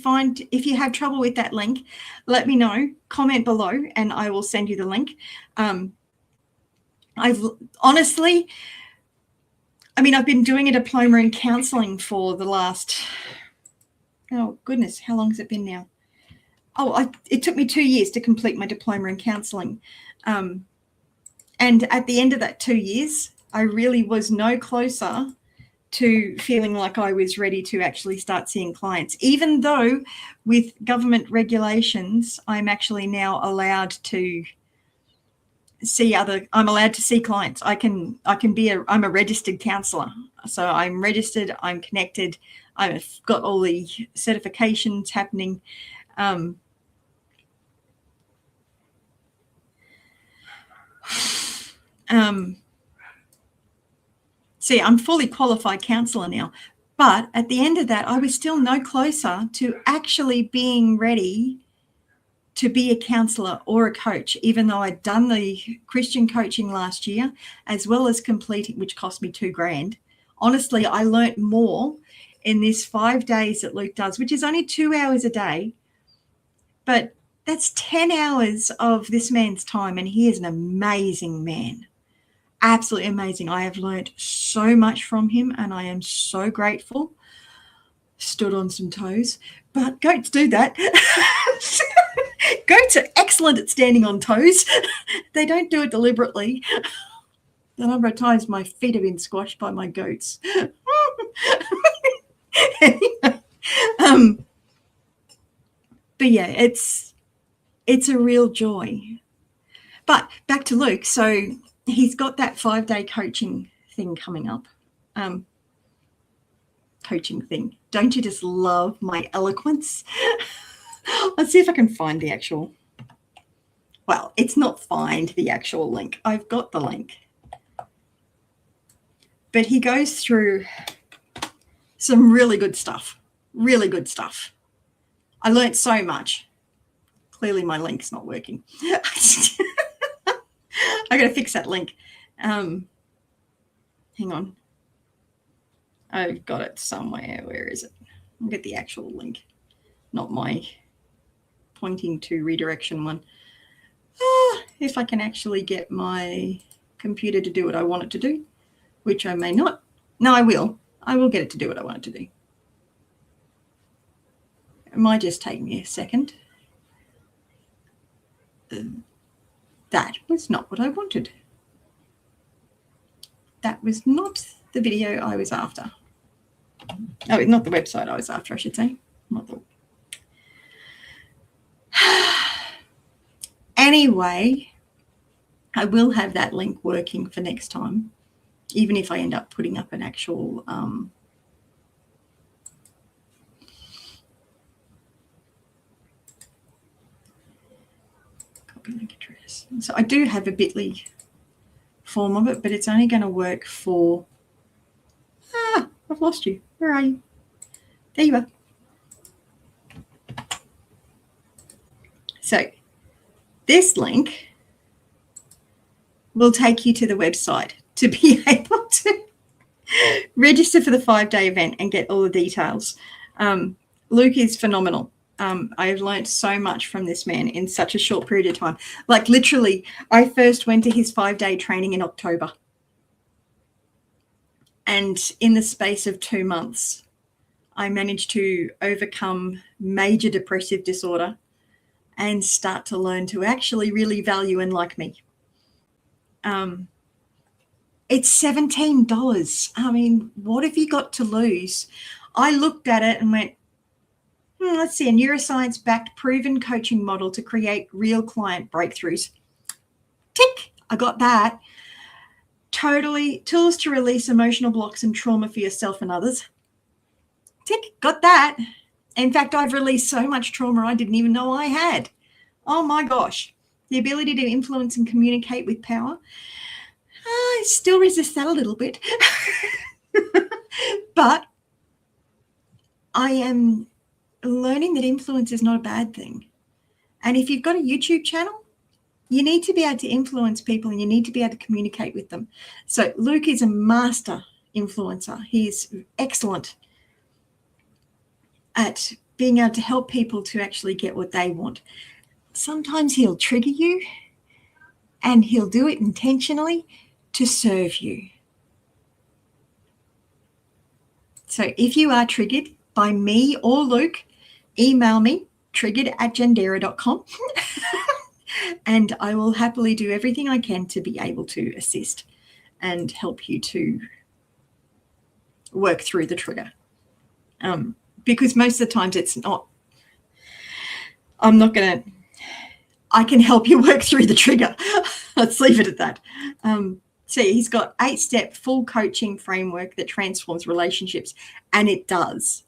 have trouble with that link, let me know, comment below, and I will send you the link. I've been doing a diploma in counseling for the last, oh goodness, how long has it been now? It took me 2 years to complete my diploma in counselling. And at the end of that 2 years, I really was no closer to feeling like I was ready to actually start seeing clients, even though with government regulations, I'm actually now allowed to I'm allowed to see clients. I'm a registered counsellor. So I'm registered, I'm connected, I've got all the certifications happening. See, I'm fully qualified counsellor now, but at the end of that, I was still no closer to actually being ready to be a counsellor or a coach, even though I'd done the Christian coaching last year, as well as completing, which cost me $2,000. Honestly, I learnt more in this 5 days that Luke does, which is only 2 hours a day, but that's 10 hours of this man's time, and he is an amazing man. Absolutely amazing. I have learned so much from him, and I am so grateful. Stood on some toes, but goats do that. Goats are excellent at standing on toes. They don't do it deliberately. The number of times my feet have been squashed by my goats. But yeah, it's a real joy. But back to Luke. So he's got that 5-day coaching thing coming up. Coaching thing. Don't you just love my eloquence? Let's see if I can find the actual. Well, it's not find the actual link. I've got the link. But he goes through some really good stuff. Really good stuff. I learned so much. Clearly my link's not working. I got to fix that link. Hang on. I've got it somewhere. Where is it? I'll get the actual link, not my pointing to redirection one. If I can actually get my computer to do what I want it to do, which I may not. No, I will. I will get it to do what I want it to do. It might just take me a second. That was not what I wanted. That was not the video I was after. Oh, not the website I was after, I should say. Not the... Anyway, I will have that link working for next time, even if I end up putting up an actual copy link address. So I do have a bit.ly form of it, but it's only going to work for... I've lost you. Where are you? There you are. So this link will take you to the website to be able to register for the 5-day event and get all the details. Luke is phenomenal. I've learned so much from this man in such a short period of time. Like literally, I first went to his 5-day training in October. And in the space of 2 months, I managed to overcome major depressive disorder and start to learn to actually really value and like me. It's $17. I mean, what have you got to lose? I looked at it and went, let's see, a neuroscience-backed proven coaching model to create real client breakthroughs. Tick, I got that. Totally, tools to release emotional blocks and trauma for yourself and others. Tick, got that. In fact, I've released so much trauma I didn't even know I had. Oh my gosh. The ability to influence and communicate with power. I still resist that a little bit. But I am learning that influence is not a bad thing. And if you've got a YouTube channel, you need to be able to influence people and you need to be able to communicate with them. So Luke is a master influencer. He's excellent at being able to help people to actually get what they want. Sometimes he'll trigger you and he'll do it intentionally to serve you. So if you are triggered by me or Luke, email me, triggered@jandera.com, and I will happily do everything I can to be able to assist and help you to work through the trigger. Because most of the times it's not, I can help you work through the trigger. Let's leave it at that. See, he's got 8-step full coaching framework that transforms relationships, and it does.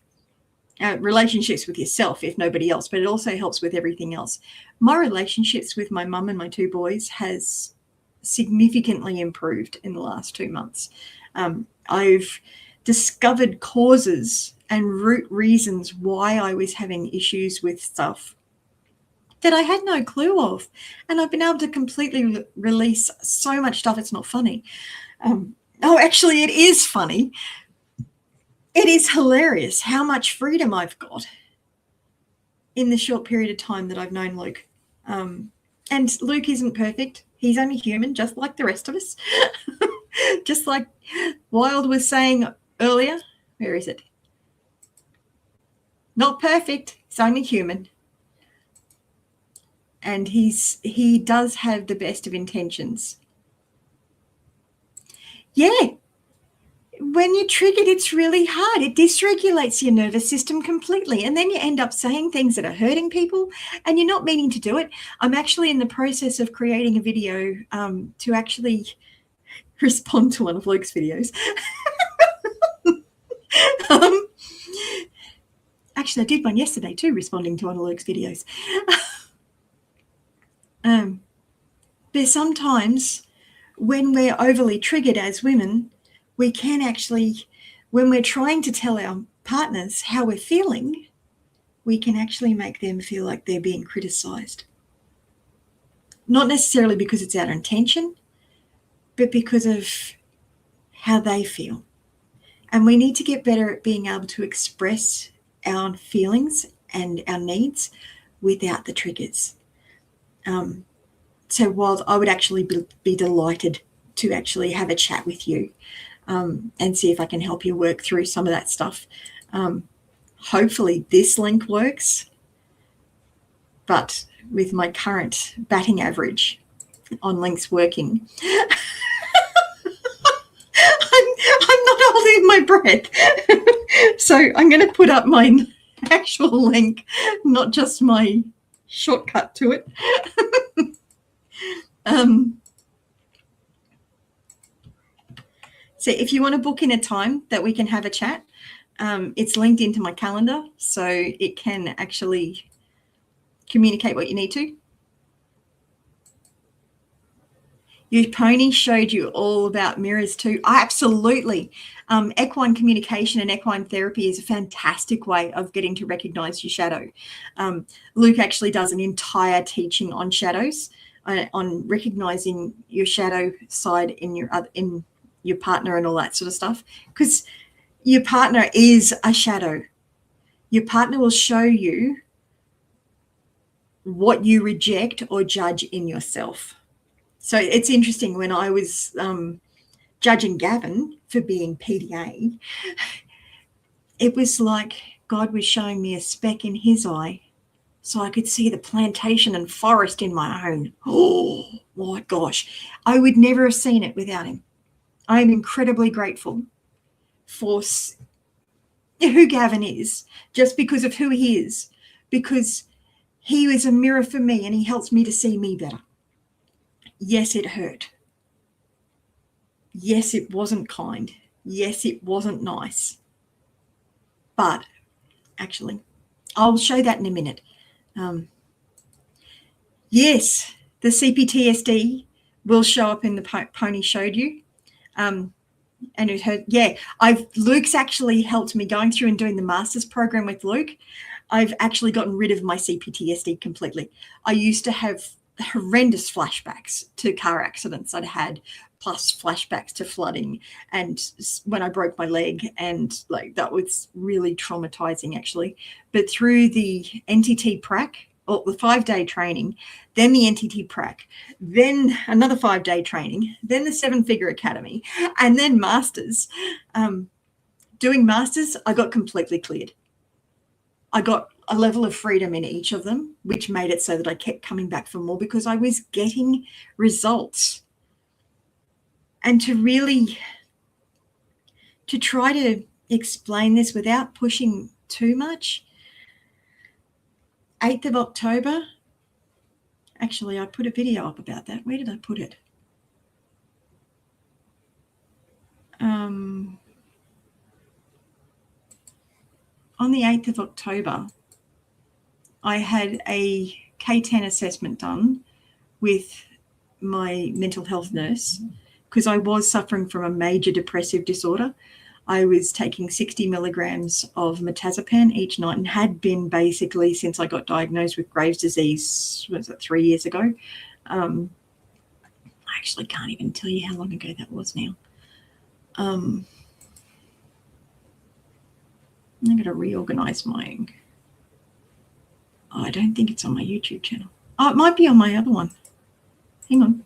Relationships with yourself, if nobody else, but it also helps with everything else. My relationships with my mum and my 2 boys has significantly improved in the last 2 months. I've discovered causes and root reasons why I was having issues with stuff that I had no clue of. And I've been able to completely release so much stuff. It's not funny. Actually, it is funny. It is hilarious how much freedom I've got in the short period of time that I've known Luke. And Luke isn't perfect. He's only human, just like the rest of us. Just like Wild was saying earlier. Where is it? Not perfect. He's only human. And he does have the best of intentions. Yeah. When you're triggered, it's really hard. It dysregulates your nervous system completely. And then you end up saying things that are hurting people and you're not meaning to do it. I'm actually in the process of creating a video to actually respond to one of Luke's videos. Actually, I did one yesterday too, responding to one of Luke's videos. But sometimes when we're overly triggered as women, we can actually, when we're trying to tell our partners how we're feeling, we can actually make them feel like they're being criticized. Not necessarily because it's our intention, but because of how they feel. And we need to get better at being able to express our feelings and our needs without the triggers. So while I would actually be delighted to actually have a chat with you, and see if I can help you work through some of that stuff. Hopefully this link works, but with my current batting average on links working, I'm not holding my breath. So I'm going to put up my actual link, not just my shortcut to it. So if you want to book in a time that we can have a chat, it's linked into my calendar, so it can actually communicate what you need to. Your pony showed you all about mirrors too. Absolutely. Equine communication and equine therapy is a fantastic way of getting to recognize your shadow. Luke actually does an entire teaching on shadows, on recognizing your shadow side in your partner and all that sort of stuff, because your partner is a shadow. Your partner will show you what you reject or judge in yourself. So it's interesting, when I was judging Gavin for being PDA, it was like God was showing me a speck in his eye so I could see the plantation and forest in my own. Oh my gosh, I would never have seen it without him. I am incredibly grateful for who Gavin is, just because of who he is, because he is a mirror for me and he helps me to see me better. Yes, it hurt. Yes, it wasn't kind. Yes, it wasn't nice. But actually, I'll show that in a minute. Yes, the CPTSD will show up in the pony showed you. And it hurt. Yeah, Luke's actually helped me going through and doing the master's program with Luke. I've actually gotten rid of my CPTSD completely. I used to have horrendous flashbacks to car accidents I'd had, plus flashbacks to flooding and when I broke my leg, and like that was really traumatizing actually. But through the NTT prac, or the 5-day training, then the NTT prac, then another 5-day training, then the 7-figure academy, and then masters. Doing masters, I got completely cleared. I got a level of freedom in each of them, which made it so that I kept coming back for more because I was getting results. And to try to explain this without pushing too much, 8th of October, actually, I put a video up about that. Where did I put it? On the 8th of October, I had a K10 assessment done with my mental health nurse because I was suffering from a major depressive disorder. I was taking 60 milligrams of metazepam each night and had been basically since I got diagnosed with Graves' disease, was it 3 years ago? I actually can't even tell you how long ago that was now. I'm going to reorganize my... Oh, I don't think it's on my YouTube channel. Oh, it might be on my other one. Hang on.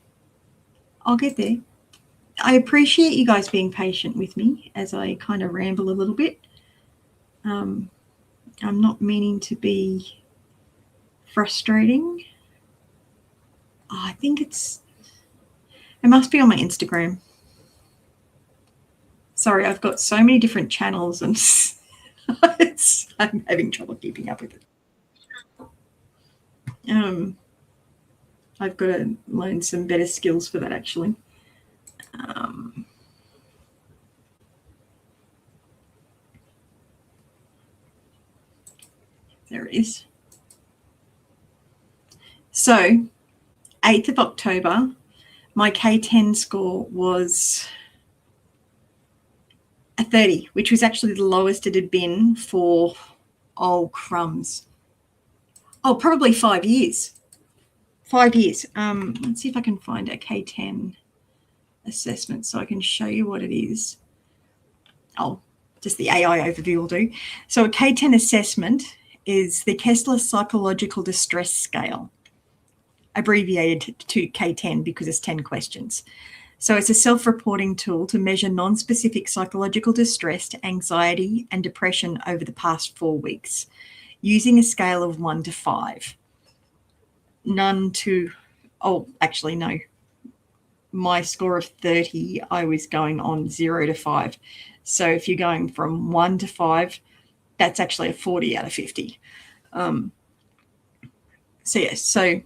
I'll get there. I appreciate you guys being patient with me as I kind of ramble a little bit. I'm not meaning to be frustrating. Oh, I think it must be on my Instagram. Sorry, I've got so many different channels and I'm having trouble keeping up with it. I've got to learn some better skills for that actually. There it is. So 8th of October, my K10 score was a 30, which was actually the lowest it had been for, oh, crumbs. Oh, probably 5 years. 5 years. Let's see if I can find a K10 assessment so I can show you what it is. Oh, just the AI overview will do. So a K10 assessment is the Kessler Psychological Distress Scale, abbreviated to K10 because it's 10 questions. So it's a self-reporting tool to measure non-specific psychological distress, anxiety, and depression over the past 4 weeks, using a scale of 1 to 5. None to, oh, actually, no. My score of 30, I was going on 0 to 5. So if you're going from 1 to 5, that's actually a 40 out of 50. So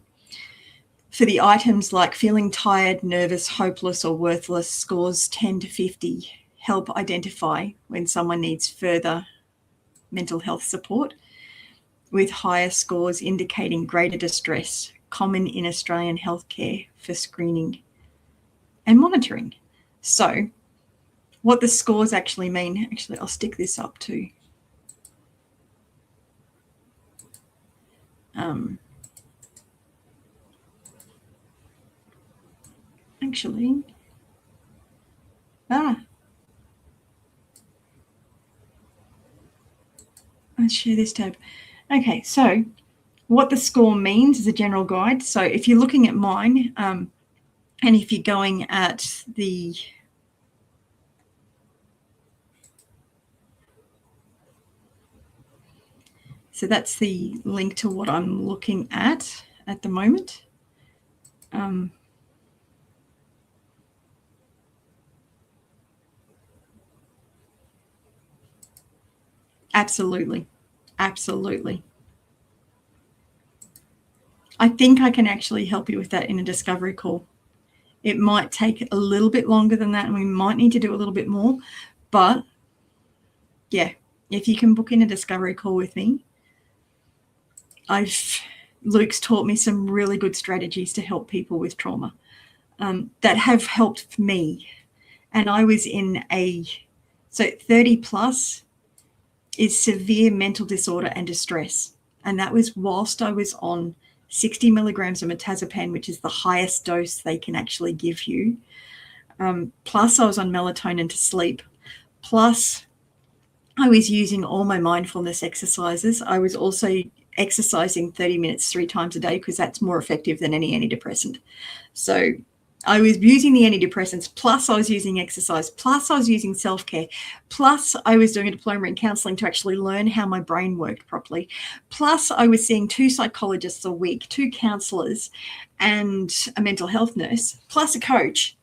for the items like feeling tired, nervous, hopeless, or worthless, scores 10 to 50 help identify when someone needs further mental health support, with higher scores indicating greater distress, common in Australian healthcare for screening and monitoring. So what the scores actually mean, actually, I'll stick this up too. Let's share this tab. Okay, so what the score means is a general guide. So if you're looking at mine, and if you're going at the so that's the link to what I'm looking at the moment. Absolutely. Absolutely. I think I can actually help you with that in a discovery call. It might take a little bit longer than that, and we might need to do a little bit more. But yeah, if you can book in a discovery call with me, Luke's taught me some really good strategies to help people with trauma that have helped me. And I was in so 30 plus is severe mental disorder and distress. And that was whilst I was on 60 milligrams of mirtazapine, which is the highest dose they can actually give you. Plus I was on melatonin to sleep. Plus I was using all my mindfulness exercises. I was also exercising 30 minutes 3 times a day because that's more effective than any antidepressant. So I was using the antidepressants, plus I was using exercise, plus I was using self-care, plus I was doing a diploma in counselling to actually learn how my brain worked properly, plus I was seeing 2 psychologists a week, 2 counsellors, and a mental health nurse, plus a coach.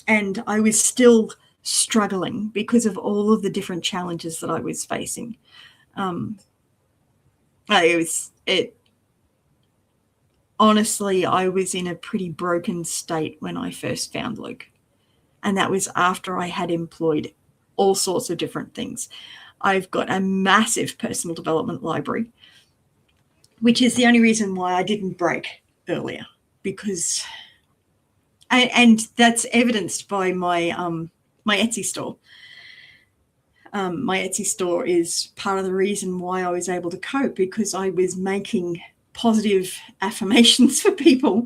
And I was still struggling because of all of the different challenges that I was facing. Honestly, I was in a pretty broken state when I first found Luke. And that was after I had employed all sorts of different things. I've got a massive personal development library, which is the only reason why I didn't break earlier, because, and that's evidenced by my my Etsy store. My Etsy store is part of the reason why I was able to cope, because I was making positive affirmations for people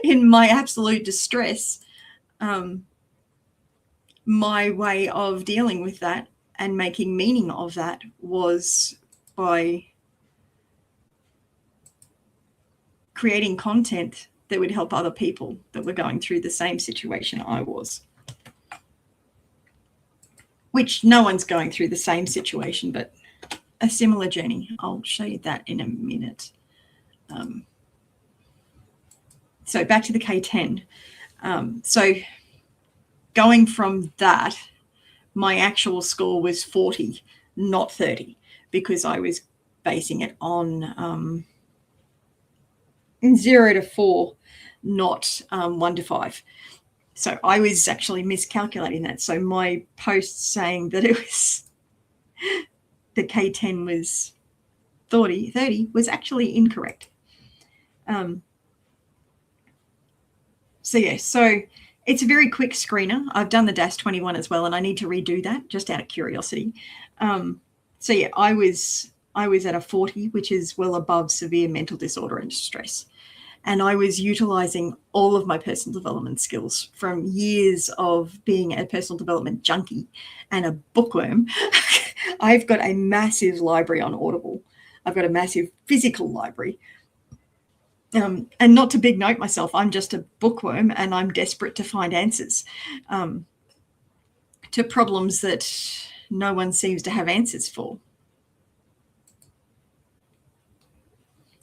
in my absolute distress. My way of dealing with that and making meaning of that was by creating content that would help other people that were going through the same situation I was. Which no one's going through the same situation, but a similar journey. I'll show you that in a minute. So back to the K10. So going from that, my actual score was 40, not 30, because I was basing it on 0 to 4, not 1 to 5. So I was actually miscalculating that. So my post saying that it was the K10 was 30 was actually incorrect. So it's a very quick screener. I've done the DAS-21 as well, and I need to redo that just out of curiosity. So yeah, I was at a 40, which is well above severe mental disorder and stress. And I was utilizing all of my personal development skills from years of being a personal development junkie and a bookworm. I've got a massive library on Audible. I've got a massive physical library. And not to big note myself, I'm just a bookworm and I'm desperate to find answers to problems that no one seems to have answers for.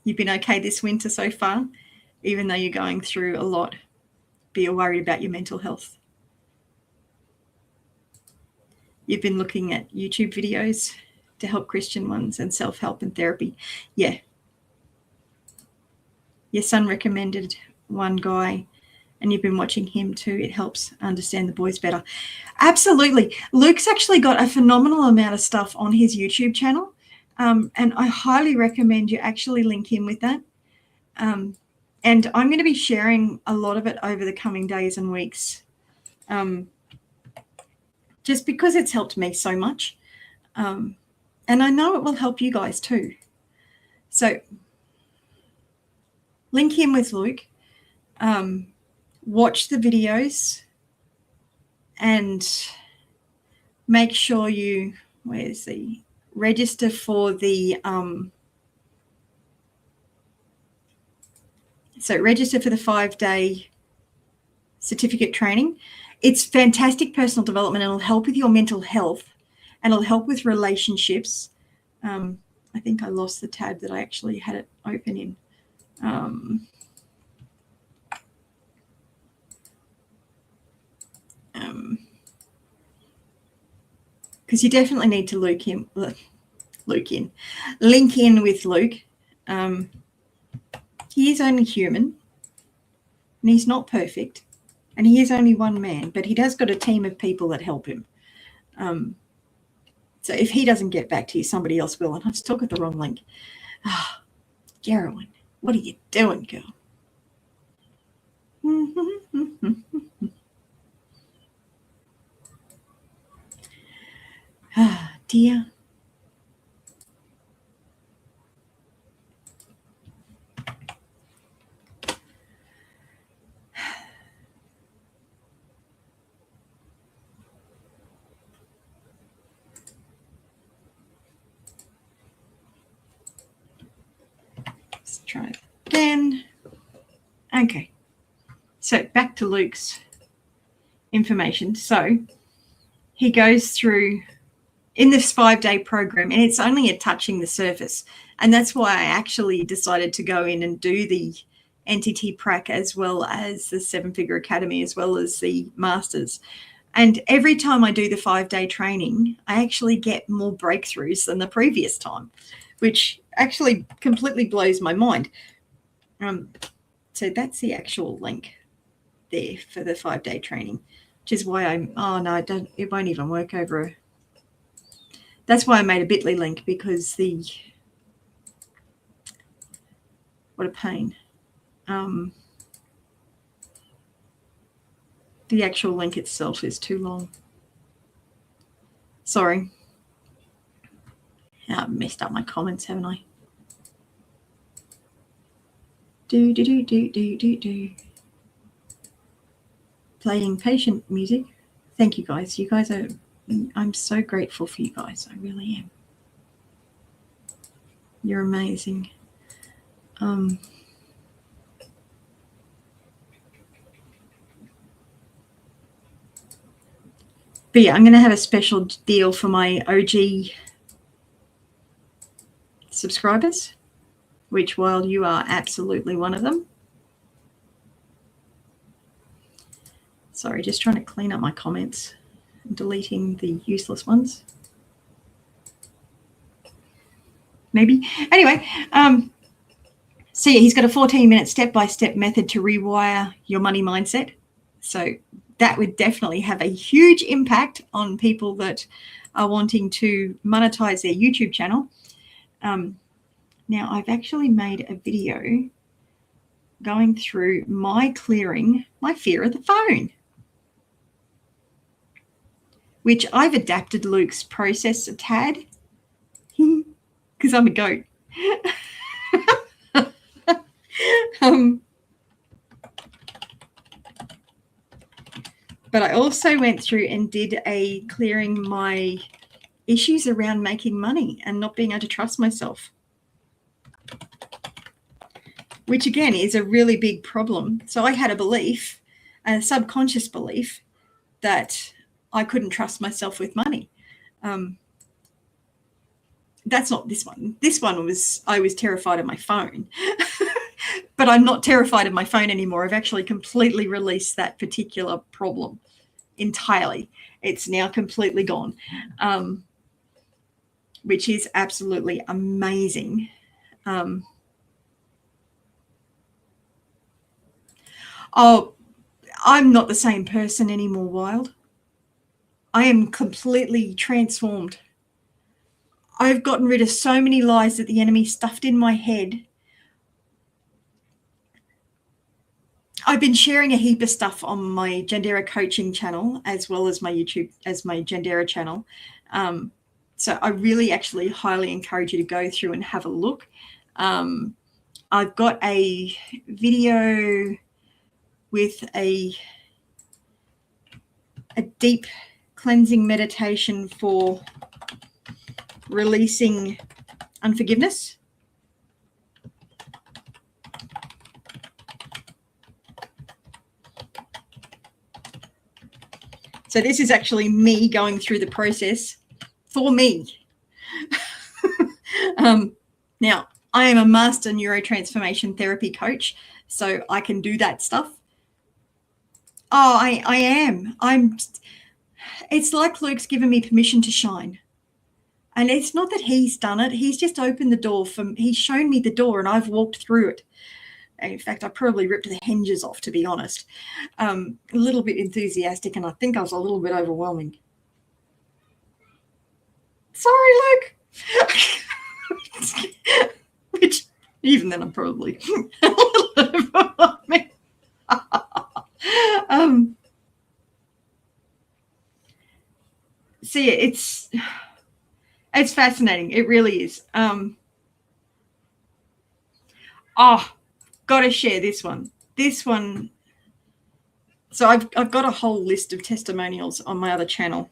You've been okay this winter so far, even though you're going through a lot, but you're worried about your mental health. You've been looking at YouTube videos to help, Christian ones, and self-help and therapy. Yeah. Your son recommended one guy and you've been watching him too. It helps understand the boys better. Absolutely. Luke's actually got a phenomenal amount of stuff on his YouTube channel. And I highly recommend you actually link in with that. And I'm going to be sharing a lot of it over the coming days and weeks. Just because it's helped me so much. And I know it will help you guys too. So link in with Luke, watch the videos, and make sure you, where's the, register for the, register for the 5-day certificate training. It's fantastic personal development and it'll help with your mental health and it'll help with relationships. I think I lost the tab that I actually had it open in. Because you definitely need to link in with Luke. He is only human and he's not perfect and he is only one man, but he does got a team of people that help him. So if he doesn't get back to you, somebody else will. And I just took at the wrong link. Ah, Gerwin, what are you doing, girl? Ah, dear. Let's try it again. Okay. So back to Luke's information. So he goes through in this 5-day program, and it's only a touching the surface. And that's why I actually decided to go in and do the NTT Prac as well as the 7-Figure Academy, as well as the Masters. And every time I do the 5-day training, I actually get more breakthroughs than the previous time, which actually completely blows my mind. So that's the actual link there for the 5-day training, which is why it won't even work over. That's why I made a bit.ly link, because what a pain. The actual link itself is too long. Sorry. I've messed up my comments, haven't I? Do. Playing patient music. Thank you guys. You guys are, I'm so grateful for you guys. I really am. You're amazing. But yeah, I'm going to have a special deal for my OG subscribers, which, while you are absolutely one of them. Sorry, just trying to clean up my comments and deleting the useless ones. Maybe. Anyway, so yeah, he's got a 14-minute step-by-step method to rewire your money mindset. So that would definitely have a huge impact on people that are wanting to monetize their YouTube channel. Now, I've actually made a video going through clearing my fear of the phone, which I've adapted Luke's process a tad because I'm a goat. But I also went through and did a clearing my issues around making money and not being able to trust myself. which again is a really big problem. So I had a belief, a subconscious belief, that I couldn't trust myself with money. That's not this one. This one was, I was terrified of my phone. But I'm not terrified of my phone anymore. I've actually completely released that particular problem entirely. It's now completely gone, which is absolutely amazing. Oh, I'm not the same person anymore, Wild. I am completely transformed. I've gotten rid of so many lies that the enemy stuffed in my head. I've been sharing a heap of stuff on my Jandera coaching channel, as well as my YouTube, as my Jandera channel. So I really actually highly encourage you to go through and have a look. I've got a video with a deep cleansing meditation for releasing unforgiveness. So this is actually me going through the process for me. Now, I am a master neurotransformation therapy coach, so I can do that stuff. Oh, I am. It's like Luke's given me permission to shine. And it's not that he's done it. He's just opened the door he's shown me the door and I've walked through it. In fact, I probably ripped the hinges off, to be honest. A little bit enthusiastic, and I think I was a little bit overwhelming. Sorry, Luke. Which, even then, I'm probably a little overwhelming. See, it's fascinating. It really is. Got to share this one. This one. So I've got a whole list of testimonials on my other channel.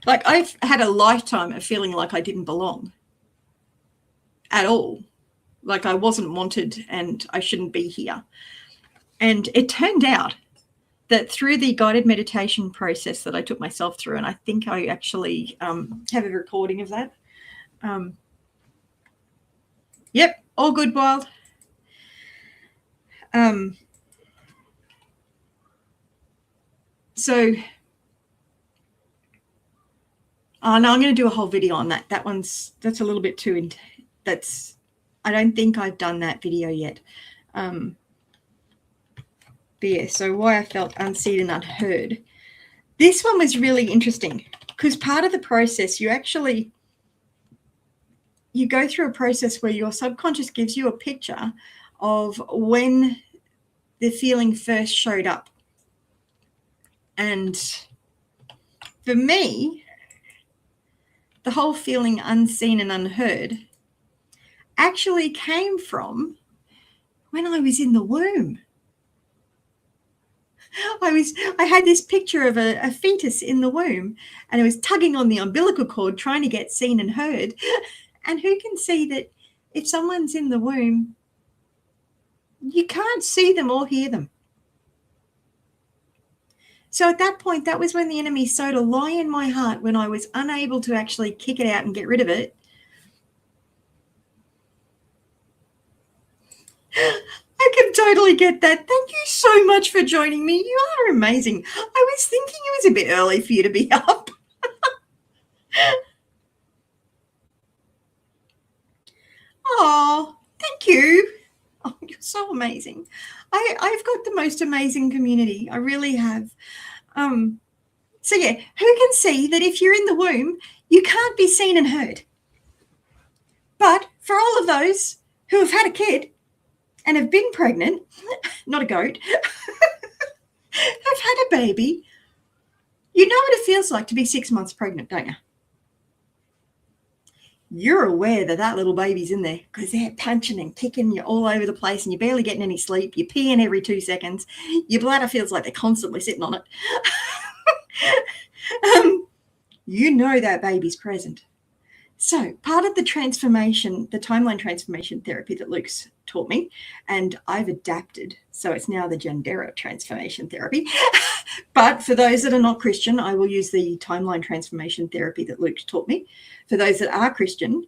Like, I've had a lifetime of feeling like I didn't belong at all. Like I wasn't wanted and I shouldn't be here. And it turned out that through the guided meditation process that I took myself through, and I think I actually have a recording of that. Yep, all good, Wild. So, no, I'm going to do a whole video on that. That's a little bit too, I don't think I've done that video yet. But yeah, so why I felt unseen and unheard. This one was really interesting because part of the process, you go through a process where your subconscious gives you a picture of when the feeling first showed up. And for me, the whole feeling unseen and unheard actually came from when I was in the womb. I had this picture of a fetus in the womb, and it was tugging on the umbilical cord, trying to get seen and heard. And who can see that if someone's in the womb, you can't see them or hear them? So at that point, that was when the enemy sowed a lie in my heart, when I was unable to actually kick it out and get rid of it. I can totally get that. Thank you so much for joining me. You are amazing. I was thinking it was a bit early for you to be up. Oh, thank you. Oh, you're so amazing. I've got the most amazing community. I really have. So yeah, who can see that if you're in the womb, you can't be seen and heard? But for all of those who have had a kid and have been pregnant, not a goat, have had a baby, you know what it feels like to be 6 months pregnant, don't you? You're aware that that little baby's in there because they're punching and kicking you all over the place and you're barely getting any sleep. You're peeing every 2 seconds. Your bladder feels like they're constantly sitting on it. You know that baby's present. So part of the transformation, the timeline transformation therapy that Luke's taught me, and I've adapted, so it's now the Gendera transformation therapy. But for those that are not Christian, I will use the timeline transformation therapy that Luke taught me. For those that are Christian,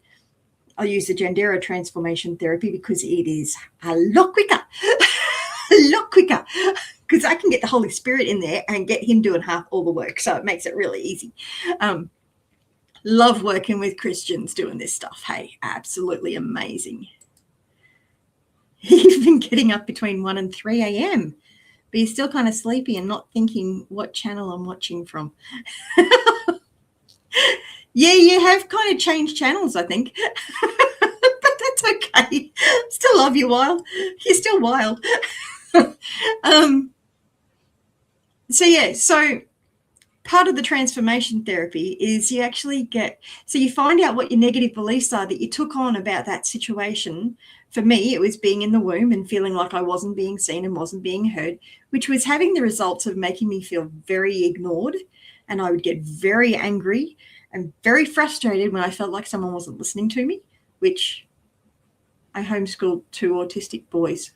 I'll use the Gendera transformation therapy because it is a lot quicker, because I can get the Holy Spirit in there and get him doing half all the work. So it makes it really easy. Love working with Christians doing this stuff. Hey, absolutely amazing. You've been getting up between 1 and 3 a.m., but you're still kind of sleepy and not thinking what channel I'm watching from. Yeah, you have kind of changed channels, I think. But that's okay. Still love you, Wild. You're still wild. So part of the transformation therapy is you actually you find out what your negative beliefs are that you took on about that situation. For me, it was being in the womb and feeling like I wasn't being seen and wasn't being heard, which was having the results of making me feel very ignored. And I would get very angry and very frustrated when I felt like someone wasn't listening to me, which I homeschooled 2 autistic boys.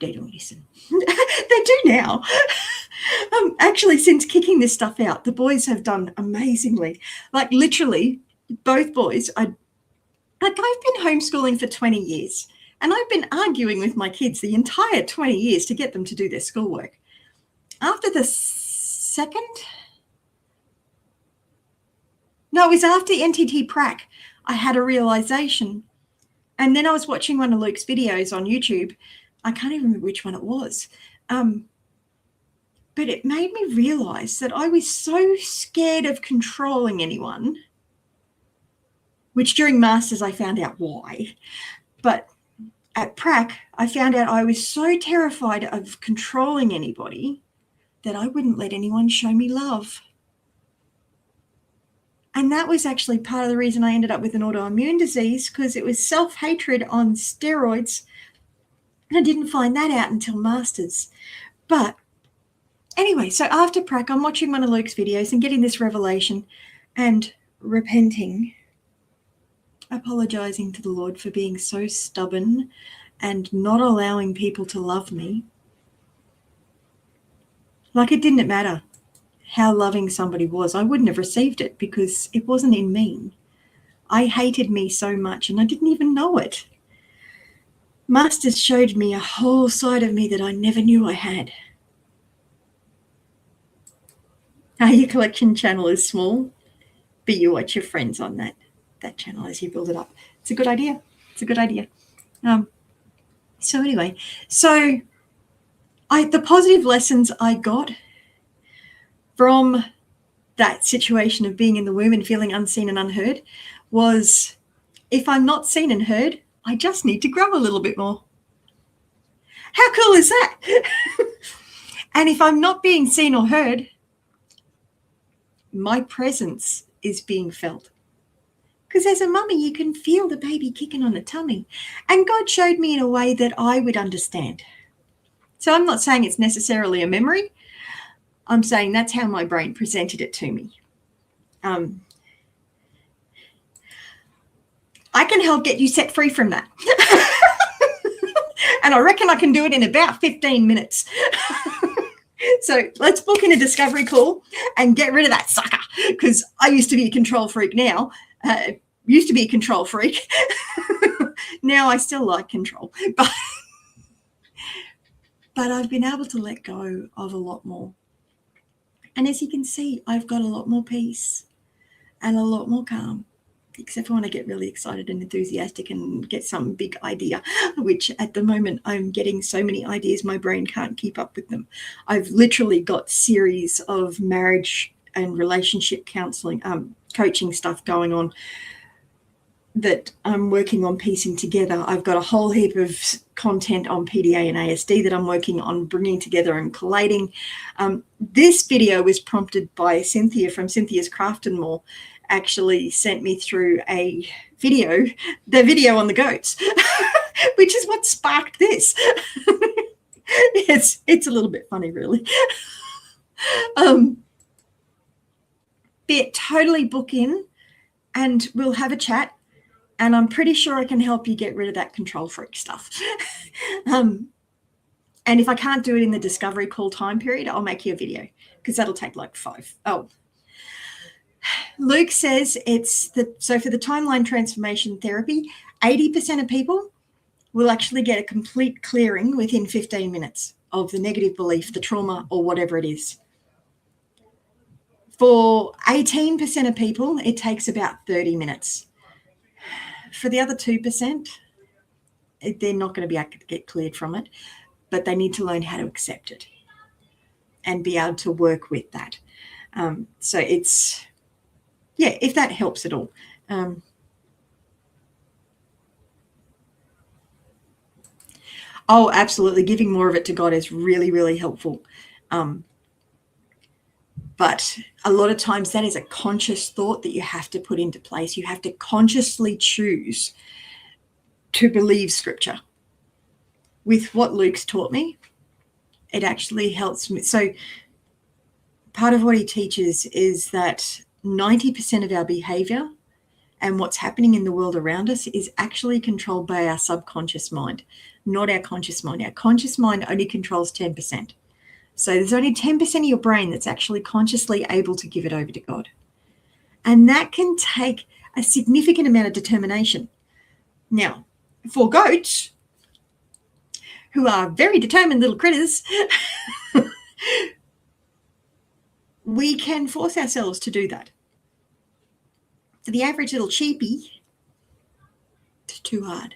They don't listen. They do now. Actually, since kicking this stuff out, the boys have done amazingly. Like literally, both boys. I've been homeschooling for 20 years, and I've been arguing with my kids the entire 20 years to get them to do their schoolwork. After the it was after NTT Prac, I had a realization. And then I was watching one of Luke's videos on YouTube. I can't even remember which one it was. But it made me realize that I was so scared of controlling anyone, which during Masters I found out why. But at Prac, I found out I was so terrified of controlling anybody that I wouldn't let anyone show me love. And that was actually part of the reason I ended up with an autoimmune disease, because it was self-hatred on steroids. And I didn't find that out until Masters. But anyway, so after Prac, I'm watching one of Luke's videos and getting this revelation and repenting, apologizing to the Lord for being so stubborn and not allowing people to love me. Like it didn't matter how loving somebody was. I wouldn't have received it because it wasn't in me. I hated me so much and I didn't even know it. Masters showed me a whole side of me that I never knew I had. Your collection channel is small, but you watch your friends on that channel as you build it up. It's a good idea. So anyway, the positive lessons I got from that situation of being in the womb and feeling unseen and unheard was, if I'm not seen and heard, I just need to grow a little bit more. How cool is that? And if I'm not being seen or heard, my presence is being felt. Because as a mummy, you can feel the baby kicking on the tummy. And God showed me in a way that I would understand. So I'm not saying it's necessarily a memory. I'm saying that's how my brain presented it to me. I can help get you set free from that. And I reckon I can do it in about 15 minutes. So let's book in a discovery call and get rid of that sucker, because I used to be a control freak now. Used to be a control freak. Now I still like control. But I've been able to let go of a lot more. And as you can see, I've got a lot more peace and a lot more calm, except for when I get really excited and enthusiastic and get some big idea, which at the moment I'm getting so many ideas, my brain can't keep up with them. I've literally got series of marriage and relationship counseling, coaching stuff going on that I'm working on piecing together. I've got a whole heap of content on PDA and ASD that I'm working on bringing together and collating. This video was prompted by Cynthia from Cynthia's Craft and More. Actually sent me through the video on the goats, which is what sparked this. It's a little bit funny, really. totally book in and we'll have a chat. And I'm pretty sure I can help you get rid of that control freak stuff. And if I can't do it in the discovery call time period, I'll make you a video because that'll take like 5. Oh, Luke says so for the timeline transformation therapy, 80% of people will actually get a complete clearing within 15 minutes of the negative belief, the trauma, or whatever it is. For 18% of people, it takes about 30 minutes. For the other 2%, they're not going to be able to get cleared from it, but they need to learn how to accept it and be able to work with that. So it's, yeah, if that helps at all. Oh, absolutely. Giving more of it to God is really, really helpful. But a lot of times that is a conscious thought that you have to put into place. You have to consciously choose to believe Scripture. With what Luke's taught me, it actually helps me. So part of what he teaches is that 90% of our behavior and what's happening in the world around us is actually controlled by our subconscious mind, not our conscious mind. Our conscious mind only controls 10%. So there's only 10% of your brain that's actually consciously able to give it over to God. And that can take a significant amount of determination. Now, for goats, who are very determined little critters, we can force ourselves to do that. For the average little sheepy, it's too hard.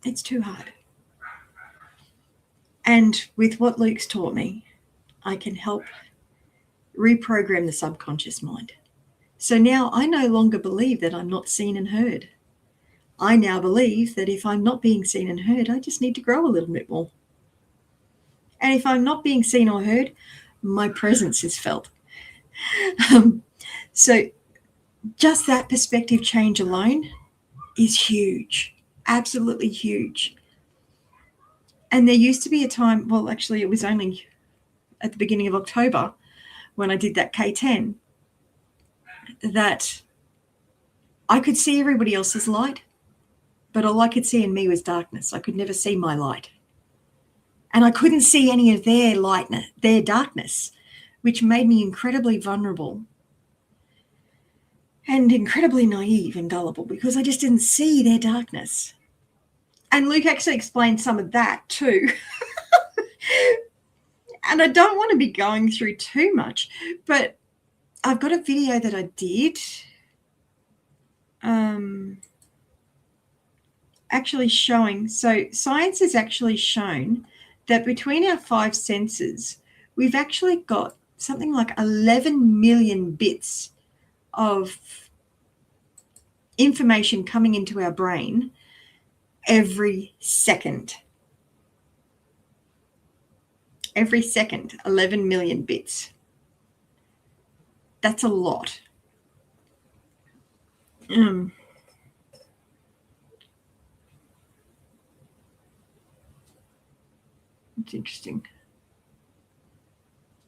It's too hard. And with what Luke's taught me, I can help reprogram the subconscious mind. So now I no longer believe that I'm not seen and heard. I now believe that if I'm not being seen and heard, I just need to grow a little bit more. And if I'm not being seen or heard, my presence is felt. So just that perspective change alone is huge, absolutely huge. And there used to be a time, well, actually it was only at the beginning of October when I did that K10, that I could see everybody else's light, but all I could see in me was darkness. I could never see my light. And I couldn't see any of their lightness, their darkness, which made me incredibly vulnerable and incredibly naive and gullible because I just didn't see their darkness. And Luke actually explained some of that too. And I don't want to be going through too much, but I've got a video that I did actually showing, so science has actually shown that between our 5 senses, we've actually got something like 11 million bits of information coming into our brain every second. Every second, 11 million bits. That's a lot. It's interesting.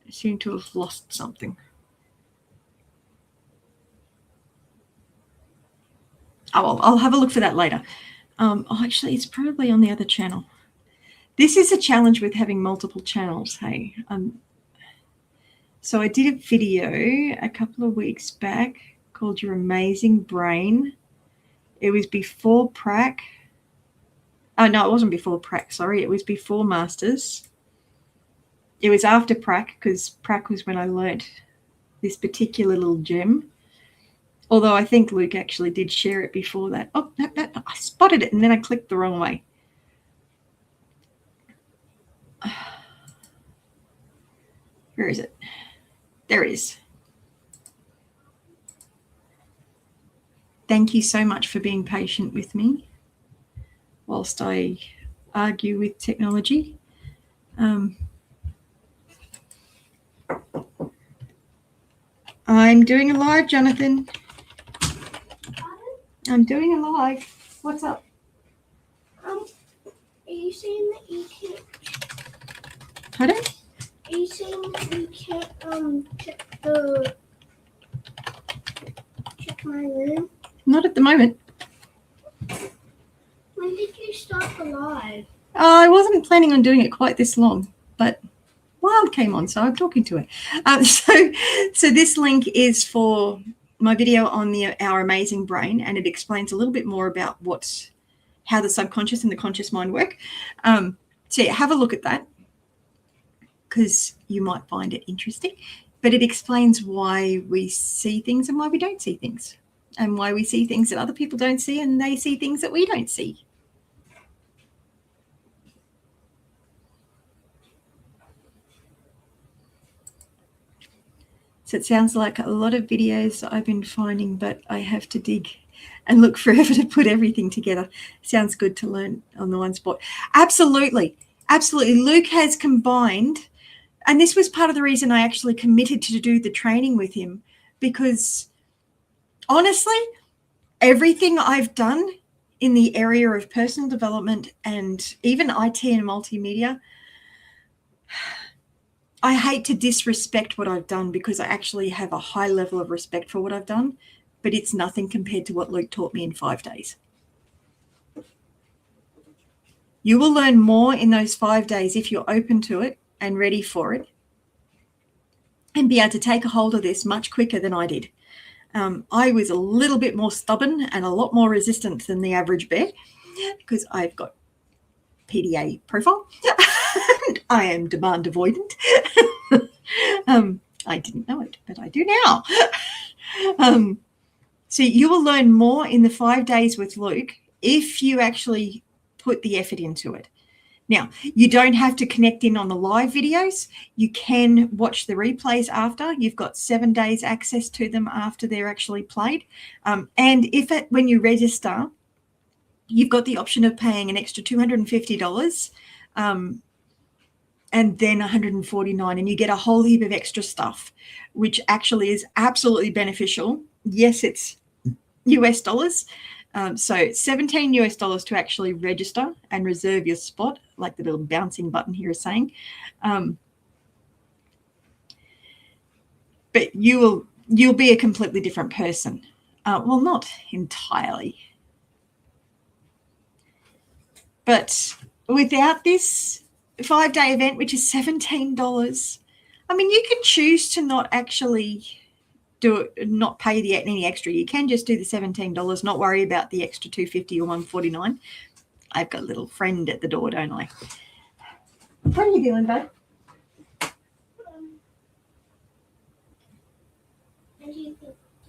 I seem to have lost something. Oh, I'll have a look for that later. Actually, it's probably on the other channel. This is a challenge with having multiple channels, hey. So I did a video a couple of weeks back called Your Amazing Brain. It was before prac. Oh, no, it wasn't before prac, sorry. It was before Masters. It was after prac because prac was when I learnt this particular little gem. Although I think Luke actually did share it before that. Oh, no, I spotted it and then I clicked the wrong way. Where is it? There it is. Thank you so much for being patient with me whilst I argue with technology. I'm doing a live, Jonathan. I'm doing a live. What's up? Are you saying that you can't? Pardon? Are you saying that you can't check the at the moment. When did you start the live? I wasn't planning on doing it quite this long, but Wild came on, so I'm talking to her. So this link is for my video on our amazing brain, and it explains a little bit more about how the subconscious and the conscious mind work. So yeah, have a look at that, because you might find it interesting. But it explains why we see things and why we don't see things, and why we see things that other people don't see and they see things that we don't see. So it sounds like a lot of videos I've been finding, but I have to dig and look forever to put everything together. Sounds good to learn on the one spot. Absolutely. Absolutely. Luke has combined, and this was part of the reason I actually committed to do the training with him, because honestly, everything I've done in the area of personal development and even IT and multimedia, I hate to disrespect what I've done, because I actually have a high level of respect for what I've done, but it's nothing compared to what Luke taught me in 5 days. You will learn more in those 5 days if you're open to it and ready for it, and be able to take a hold of this much quicker than I did. I was a little bit more stubborn and a lot more resistant than the average bear, because I've got PDA profile. I am demand avoidant. I didn't know it, but I do now. So you will learn more in the 5 days with Luke if you actually put the effort into it. Now, you don't have to connect in on the live videos. You can watch the replays after. You've got 7 days access to them after they're actually played. And when you register, you've got the option of paying an extra $250 and then $149, and you get a whole heap of extra stuff, which actually is absolutely beneficial. Yes, it's US dollars. So $17 US to actually register and reserve your spot, like the little bouncing button here is saying. But you'll be a completely different person. Well, not entirely. But without this 5-day event, which is $17, I mean, you can choose to not actually do it, not pay any extra. You can just do the $17, not worry about the extra $250 or $149. I've got a little friend at the door, don't I? What are you doing, bud?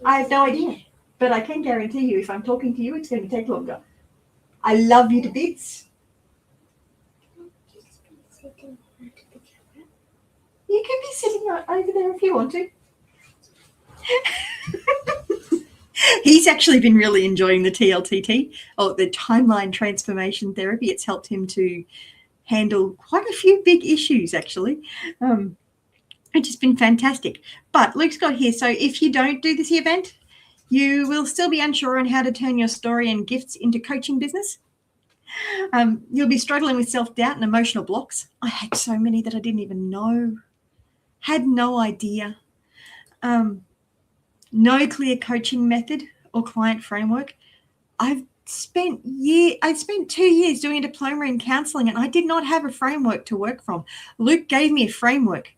I have no idea, but I can guarantee you, if I'm talking to you, it's going to take longer. I love you to bits. You can be sitting over there if you want to. He's actually been really enjoying the TLTT, or the timeline transformation therapy. It's helped him to handle quite a few big issues, actually. It's just been fantastic. But Luke's got here, so if you don't do this event, you will still be unsure on how to turn your story and gifts into coaching business. You'll be struggling with self-doubt and emotional blocks. I had so many that I didn't even know. Had no idea. No clear coaching method or client framework. I've spent 2 years doing a diploma in counseling, and I did not have a framework to work from. Luke gave me a framework.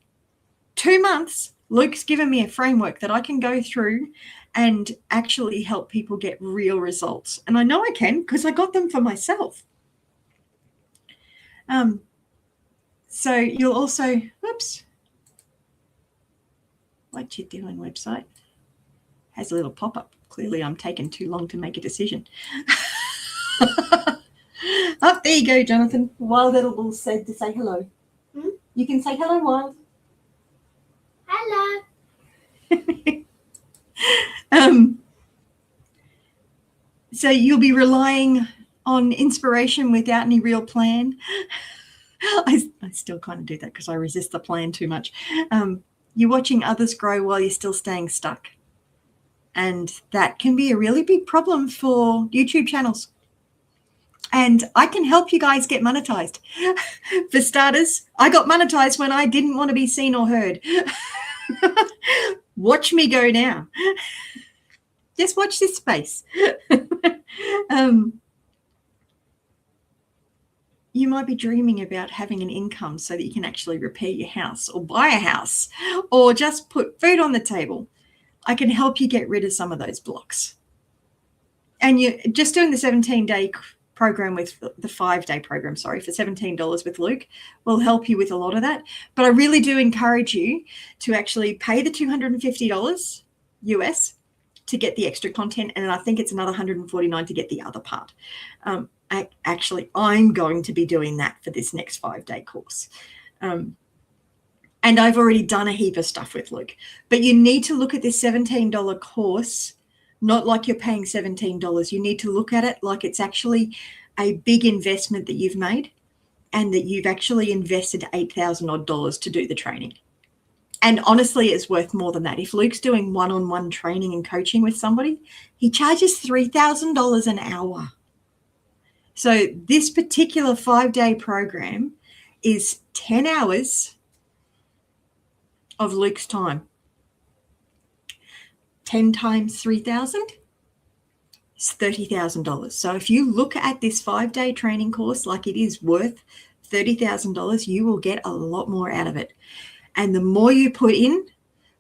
2 months, Luke's given me a framework that I can go through and actually help people get real results. And I know I can, because I got them for myself. So you'll also, what you doing website? Has a little pop-up. Clearly I'm taking too long to make a decision. Oh, there you go, Jonathan. Wild Edible said to say hello. You can say hello, Wild. Hello. So you'll be relying on inspiration without any real plan. I still kind of do that because I resist the plan too much. You're watching others grow while you're still staying stuck. And that can be a really big problem for YouTube channels. And I can help you guys get monetized. For starters, I got monetized when I didn't want to be seen or heard. Watch me go now. Just watch this space. You might be dreaming about having an income so that you can actually repair your house or buy a house or just put food on the table. I can help you get rid of some of those blocks. And you're just doing the 17-day program with the 5-day program, for $17 with Luke will help you with a lot of that. But I really do encourage you to actually pay the $250 US to get the extra content. And I think it's another $149 to get the other part. I'm going to be doing that for this next 5-day course. And I've already done a heap of stuff with Luke. But you need to look at this $17 course not like you're paying $17. You need to look at it like it's actually a big investment that you've made and that you've actually invested $8,000 odd to do the training. And honestly, it's worth more than that. If Luke's doing one-on-one training and coaching with somebody, he charges $3,000 an hour. So this particular 5-day program is 10 hours of Luke's time. 10 times 3,000 is $30,000. So if you look at this 5-day training course like it is worth $30,000, you will get a lot more out of it. And the more you put in,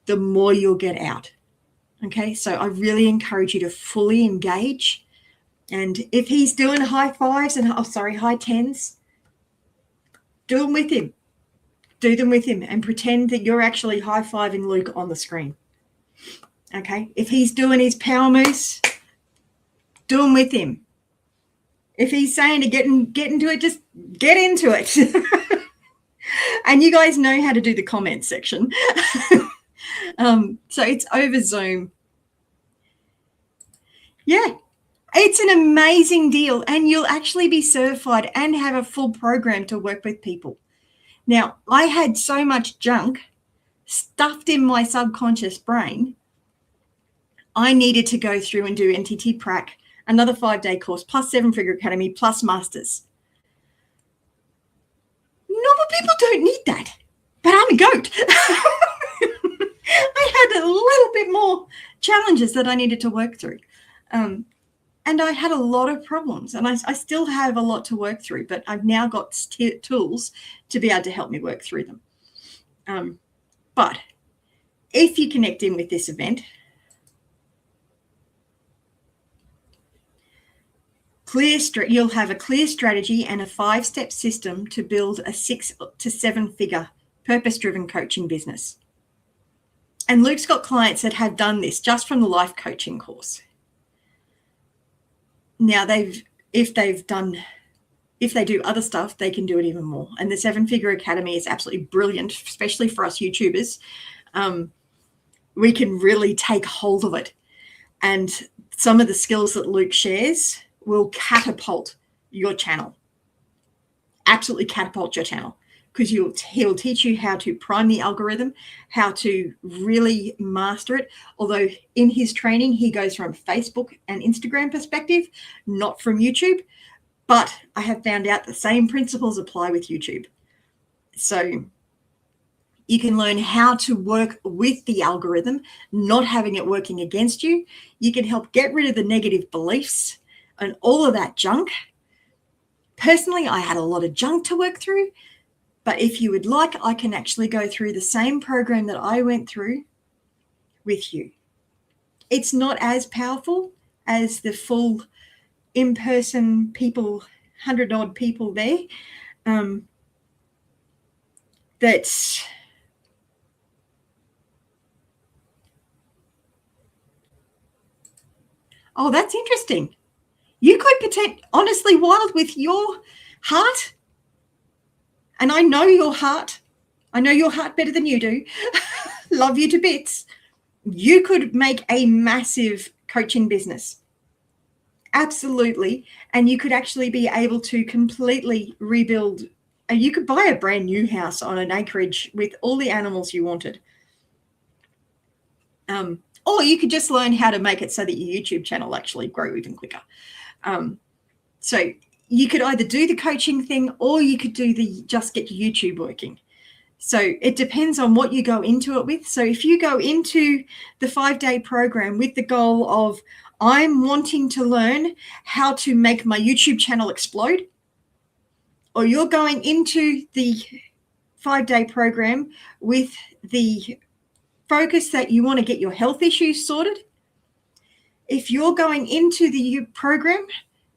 the more you'll get out. Okay, so I really encourage you to fully engage. And if he's doing high fives and high tens, do them with him. Do them with him and pretend that you're actually high-fiving Luke on the screen. Okay, if he's doing his power moves, do them with him. If he's saying to get into it, just get into it. And you guys know how to do the comment section. So it's over Zoom. Yeah, it's an amazing deal. And you'll actually be certified and have a full program to work with people. Now, I had so much junk stuffed in my subconscious brain. I needed to go through and do NTT Prac, another 5-day course, plus 7-Figure Academy, plus Masters. Normal people don't need that, but I'm a goat. I had a little bit more challenges that I needed to work through. And I had a lot of problems, and I still have a lot to work through, but I've now got tools to be able to help me work through them. But if you connect in with this event, you'll have a clear strategy and a 5-step system to build a 6 to 7-figure purpose-driven coaching business. And Luke's got clients that have done this just from the life coaching course. Now if they do other stuff, they can do it even more. And the 7-Figure Academy is absolutely brilliant, especially for us YouTubers. We can really take hold of it. And some of the skills that Luke shares will catapult your channel. Absolutely catapult your channel, because he'll teach you how to prime the algorithm, how to really master it. Although in his training, he goes from Facebook and Instagram perspective, not from YouTube. But I have found out the same principles apply with YouTube. So you can learn how to work with the algorithm, not having it working against you. You can help get rid of the negative beliefs and all of that junk. Personally, I had a lot of junk to work through, but if you would like, I can actually go through the same program that I went through with you. It's not as powerful as the full in-person people, 100-odd people there. That's interesting. You could honestly, Wild, with your heart, and I know your heart. I know your heart better than you do. Love you to bits. You could make a massive coaching business. Absolutely. And you could actually be able to completely rebuild. You could buy a brand new house on an acreage with all the animals you wanted. Or you could just learn how to make it so that your YouTube channel actually grow even quicker. So you could either do the coaching thing, or you could do just get your YouTube working. So it depends on what you go into it with. So if you go into the 5-day program with the goal of, I'm wanting to learn how to make my YouTube channel explode, or you're going into the 5-day program with the focus that you want to get your health issues sorted, if you're going into the program,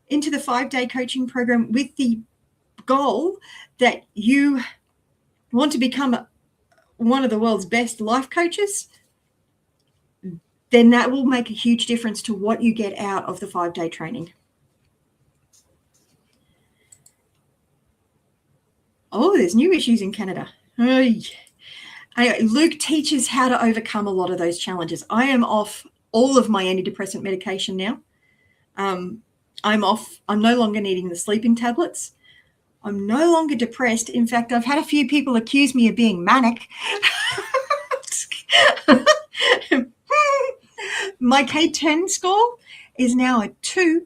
into the 5-day coaching program with the goal that you want to become one of the world's best life coaches, then that will make a huge difference to what you get out of the 5-day training. Oh, there's new issues in Canada. Anyway, Luke teaches how to overcome a lot of those challenges. I am off all of my antidepressant medication now. I'm off. I'm no longer needing the sleeping tablets. I'm no longer depressed. In fact, I've had a few people accuse me of being manic. My K10 score is now a 2,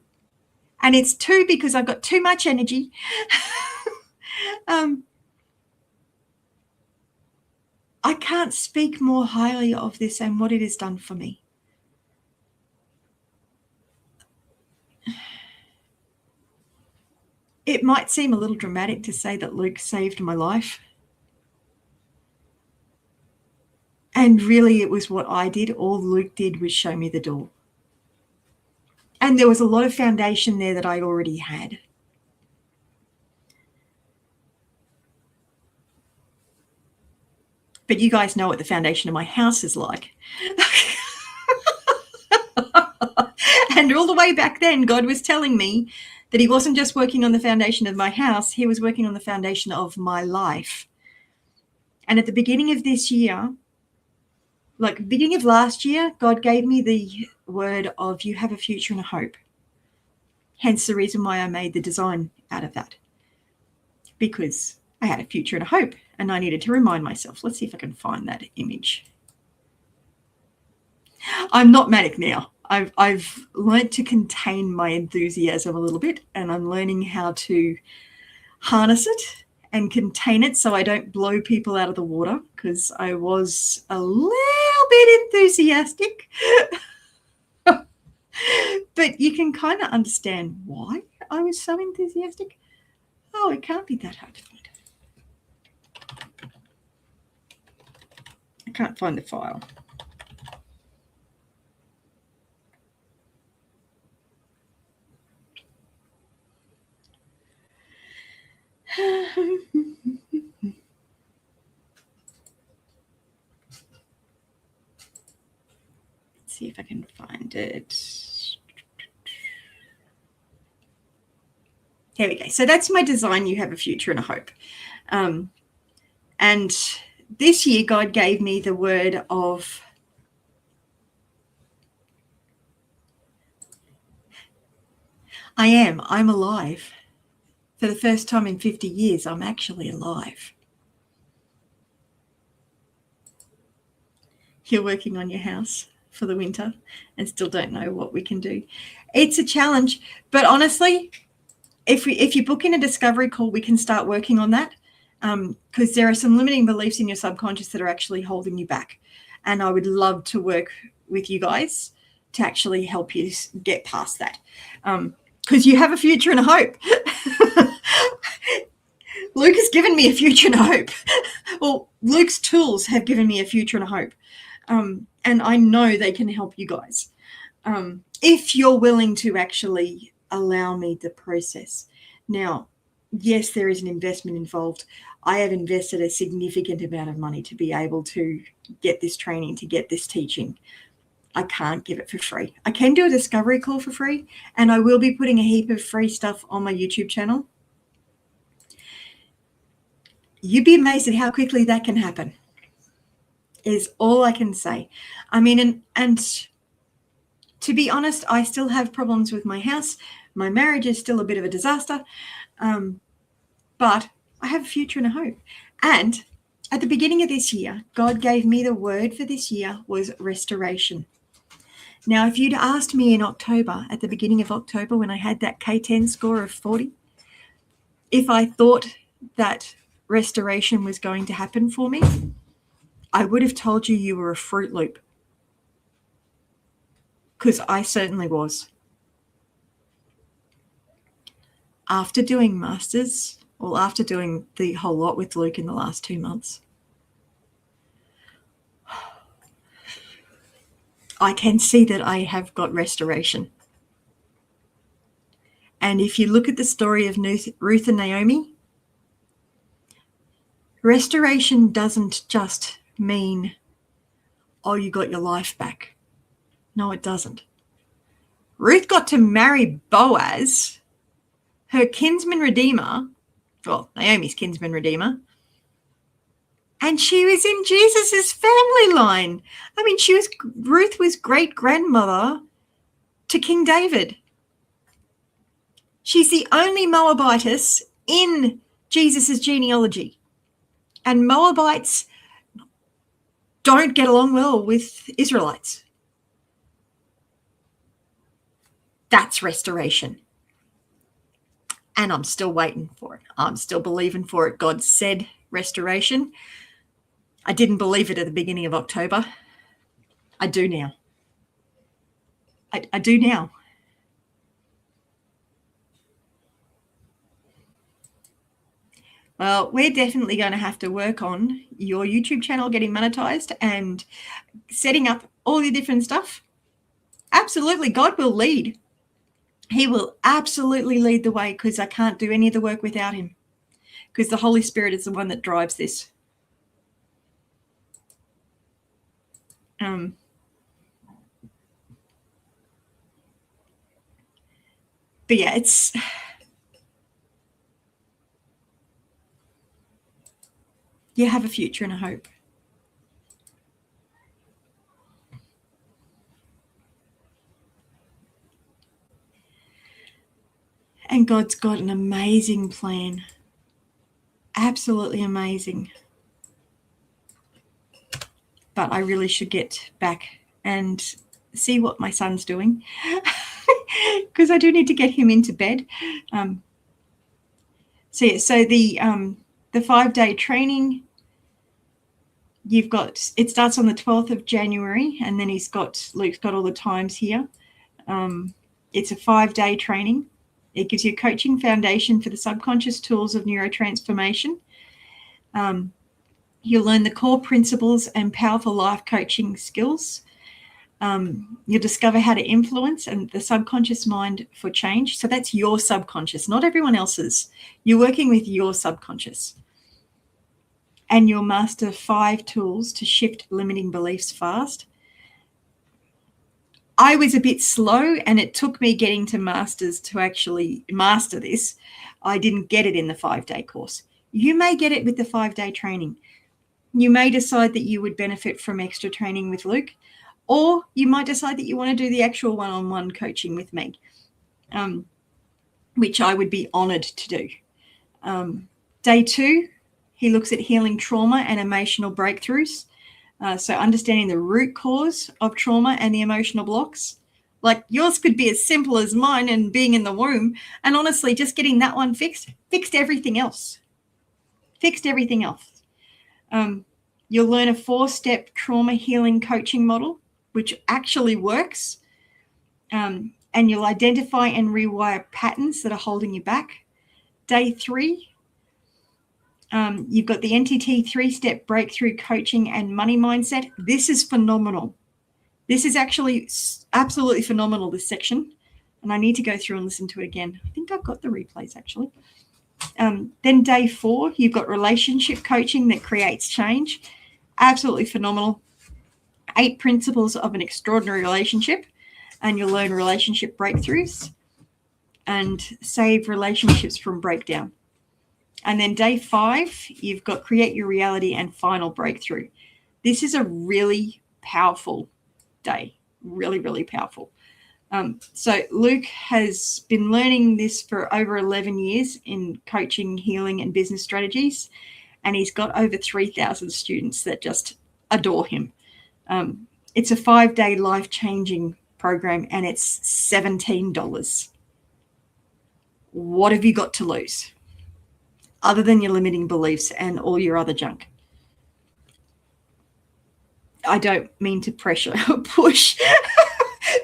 and it's 2 because I've got too much energy. I can't speak more highly of this and what it has done for me. It might seem a little dramatic to say that Luke saved my life. And really, it was what I did. All Luke did was show me the door. And there was a lot of foundation there that I already had. But you guys know what the foundation of my house is like. And all the way back then, God was telling me that he wasn't just working on the foundation of my house, he was working on the foundation of my life. And at the beginning of this year, like beginning of last year, God gave me the word of, you have a future and a hope. Hence the reason why I made the design out of that. Because I had a future and a hope, and I needed to remind myself. Let's see if I can find that image. I'm not manic now. I've learned to contain my enthusiasm a little bit, and I'm learning how to harness it and contain it so I don't blow people out of the water, because I was a little bit enthusiastic. But you can kind of understand why I was so enthusiastic. Oh, it can't be that hard to find. I can't find the file. Let's see if I can find it. Here we go. So that's my design. You have a future and a hope. And this year, God gave me the word of I'm alive. For the first time in 50 years, I'm actually alive. You're working on your house for the winter and still don't know what we can do. It's a challenge, but honestly, if you book in a discovery call, we can start working on that, because there are some limiting beliefs in your subconscious that are actually holding you back. And I would love to work with you guys to actually help you get past that. Because you have a future and a hope. Luke has given me a future and a hope. Well, Luke's tools have given me a future and a hope. And I know they can help you guys. If you're willing to actually allow me the process. Now, yes, there is an investment involved. I have invested a significant amount of money to be able to get this training, to get this teaching. I can't give it for free. I can do a discovery call for free, and I will be putting a heap of free stuff on my YouTube channel. You'd be amazed at how quickly that can happen, is all I can say. I mean, and to be honest, I still have problems with my house. My marriage is still a bit of a disaster, but I have a future and a hope. And at the beginning of this year, God gave me the word for this year was restoration. Now, if you'd asked me in October, at the beginning of October, when I had that K10 score of 40, if I thought that restoration was going to happen for me, I would have told you you were a Fruit Loop. Because I certainly was. After doing masters, or after doing the whole lot with Luke in the last 2 months, I can see that I have got restoration. And if you look at the story of Ruth and Naomi, restoration doesn't just mean, oh, you got your life back. No, it doesn't. Ruth got to marry Boaz, her kinsman redeemer, well, Naomi's kinsman redeemer, and she was in Jesus's family line. I mean, Ruth was great-grandmother to King David. She's the only Moabitess in Jesus's genealogy. And Moabites don't get along well with Israelites. That's restoration. And I'm still waiting for it. I'm still believing for it. God said restoration. I didn't believe it at the beginning of October. I do now. I do now. Well, we're definitely going to have to work on your YouTube channel getting monetized and setting up all the different stuff. Absolutely, God will lead. He will absolutely lead the way, because I can't do any of the work without him, because the Holy Spirit is the one that drives this. But yeah, you have a future and a hope. And God's got an amazing plan. Absolutely amazing. But I really should get back and see what my son's doing, because I do need to get him into bed. So the 5-day training, it starts on the 12th of January, and then Luke's got all the times here. It's a 5-day training. It gives you a coaching foundation for the subconscious tools of neurotransformation. You'll learn the core principles and powerful life coaching skills. You'll discover how to influence and the subconscious mind for change. So that's your subconscious, not everyone else's. You're working with your subconscious. And you'll master 5 tools to shift limiting beliefs fast. I was a bit slow, and it took me getting to masters to actually master this. I didn't get it in the 5-day course. You may get it with the 5-day training. You may decide that you would benefit from extra training with Luke, or you might decide that you want to do the actual one-on-one coaching with me, which I would be honored to do. Day 2, he looks at healing trauma and emotional breakthroughs. So understanding the root cause of trauma and the emotional blocks. Like yours could be as simple as mine and being in the womb. And honestly, just getting that one fixed everything else. Fixed everything else. You'll learn a 4-step trauma healing coaching model, which actually works. And you'll identify and rewire patterns that are holding you back. Day 3, you've got the NTT 3-step breakthrough coaching and money mindset. This is phenomenal. This is actually absolutely phenomenal, this section. And I need to go through and listen to it again. I think I've got the replays, actually. Then day 4, you've got relationship coaching that creates change. Absolutely phenomenal. 8 principles of an extraordinary relationship. And you'll learn relationship breakthroughs and save relationships from breakdown. And then day 5, you've got create your reality and final breakthrough. This is a really powerful day. Really, really powerful. So Luke has been learning this for over 11 years in coaching, healing, and business strategies. And he's got over 3,000 students that just adore him. It's a 5-day life-changing program, and it's $17. What have you got to lose? other than your limiting beliefs and all your other junk. I don't mean to pressure or push,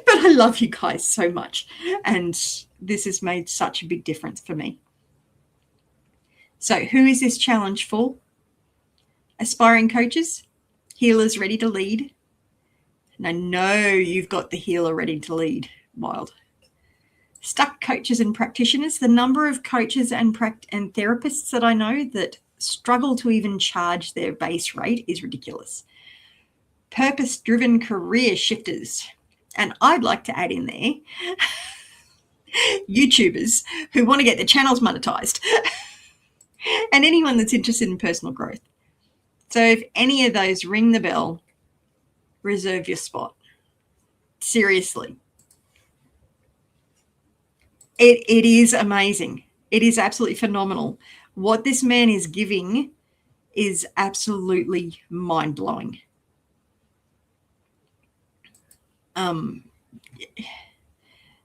but I love you guys so much. And this has made such a big difference for me. So who is this challenge for? Aspiring coaches, healers ready to lead. And I know you've got the healer ready to lead, Wild. Stuck coaches and practitioners. The number of coaches and therapists that I know that struggle to even charge their base rate is ridiculous. Purpose-driven career shifters. And I'd like to add in there YouTubers who want to get their channels monetized and anyone that's interested in personal growth. So if any of those ring the bell, reserve your spot. Seriously. It is amazing. It is absolutely phenomenal. What this man is giving is absolutely mind-blowing.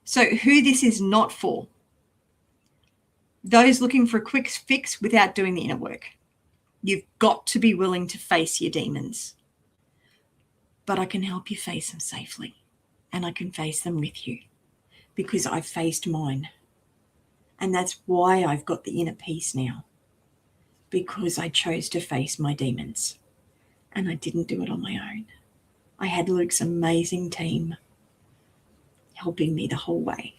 So who this is not for? Those looking for a quick fix without doing the inner work. You've got to be willing to face your demons. But I can help you face them safely. And I can face them with you. Because I've faced mine. And that's why I've got the inner peace now. Because I chose to face my demons. And I didn't do it on my own. I had Luke's amazing team helping me the whole way.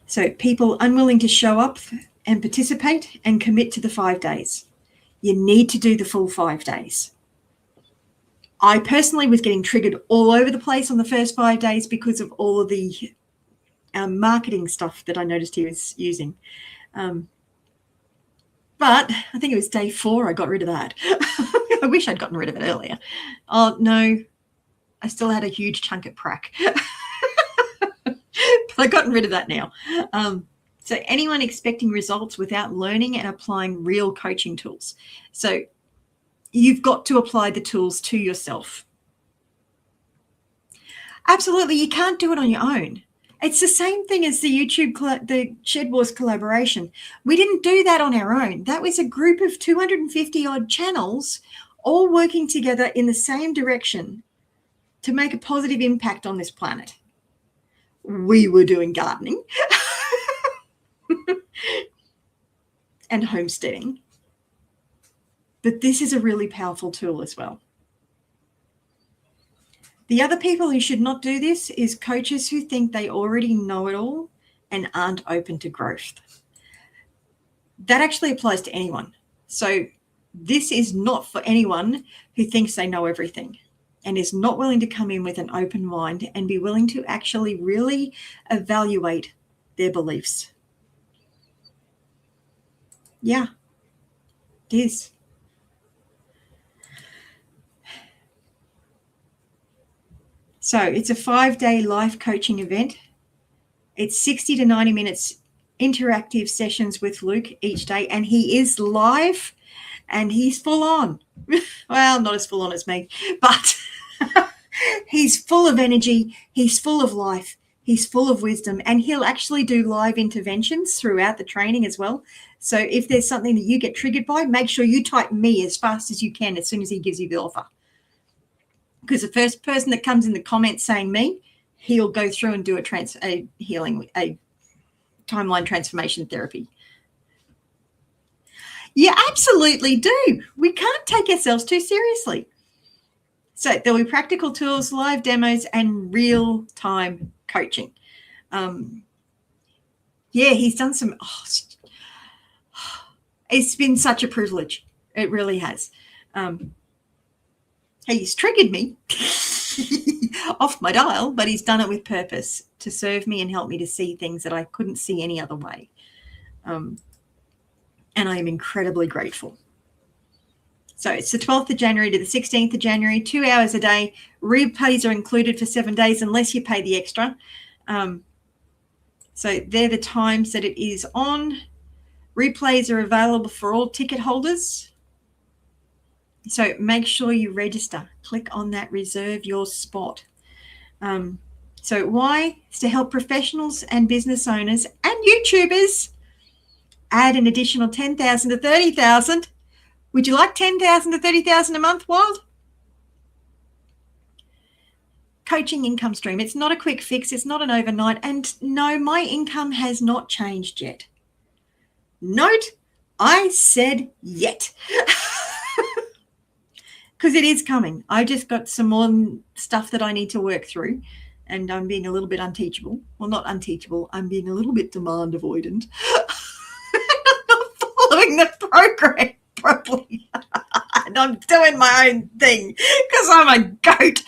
So people unwilling to show up and participate and commit to the 5 days. You need to do the full 5 days. I personally was getting triggered all over the place on the first 5 days because of all of the marketing stuff that I noticed he was using. But I think it was day 4 I got rid of that. I wish I'd gotten rid of it earlier. Oh, no. I still had a huge chunk at prac. But I've gotten rid of that now. So anyone expecting results without learning and applying real coaching tools. So you've got to apply the tools to yourself. Absolutely, you can't do it on your own. It's the same thing as the the Shed Wars collaboration. We didn't do that on our own. That was a group of 250 odd channels all working together in the same direction to make a positive impact on this planet. We were doing gardening and homesteading. But this is a really powerful tool as well. The other people who should not do this is coaches who think they already know it all and aren't open to growth. That actually applies to anyone. So this is not for anyone who thinks they know everything and is not willing to come in with an open mind and be willing to actually really evaluate their beliefs. Yeah, it is. So it's a 5-day life coaching event. It's 60 to 90 minutes interactive sessions with Luke each day. And he is live and he's full on. Well, not as full on as me, but he's full of energy. He's full of life. He's full of wisdom. And he'll actually do live interventions throughout the training as well. So if there's something that you get triggered by, make sure you type me as fast as you can as soon as he gives you the offer. Because the first person that comes in the comments saying me, he'll go through and do a timeline transformation therapy. You absolutely do. We can't take ourselves too seriously. So there'll be practical tools, live demos, and real-time coaching. Yeah, he's done some. It's been such a privilege. It really has. He's triggered me off my dial, but he's done it with purpose to serve me and help me to see things that I couldn't see any other way. And I am incredibly grateful. So it's the 12th of January to the 16th of January, 2 hours a day. Replays are included for 7 days unless you pay the extra. So they're the times that it is on. Replays are available for all ticket holders. So make sure you register. Click on that, reserve your spot. So why? It's to help professionals and business owners and YouTubers add an additional 10,000 to 30,000. Would you like 10,000 to 30,000 a month, Wild? Coaching income stream. It's not a quick fix. It's not an overnight. And no, my income has not changed yet. Note, I said yet. Because it is coming. I just got some more stuff that I need to work through. And I'm being a little bit unteachable. Well, not unteachable. I'm being a little bit demand avoidant. I'm not following the program properly. And I'm doing my own thing because I'm a goat.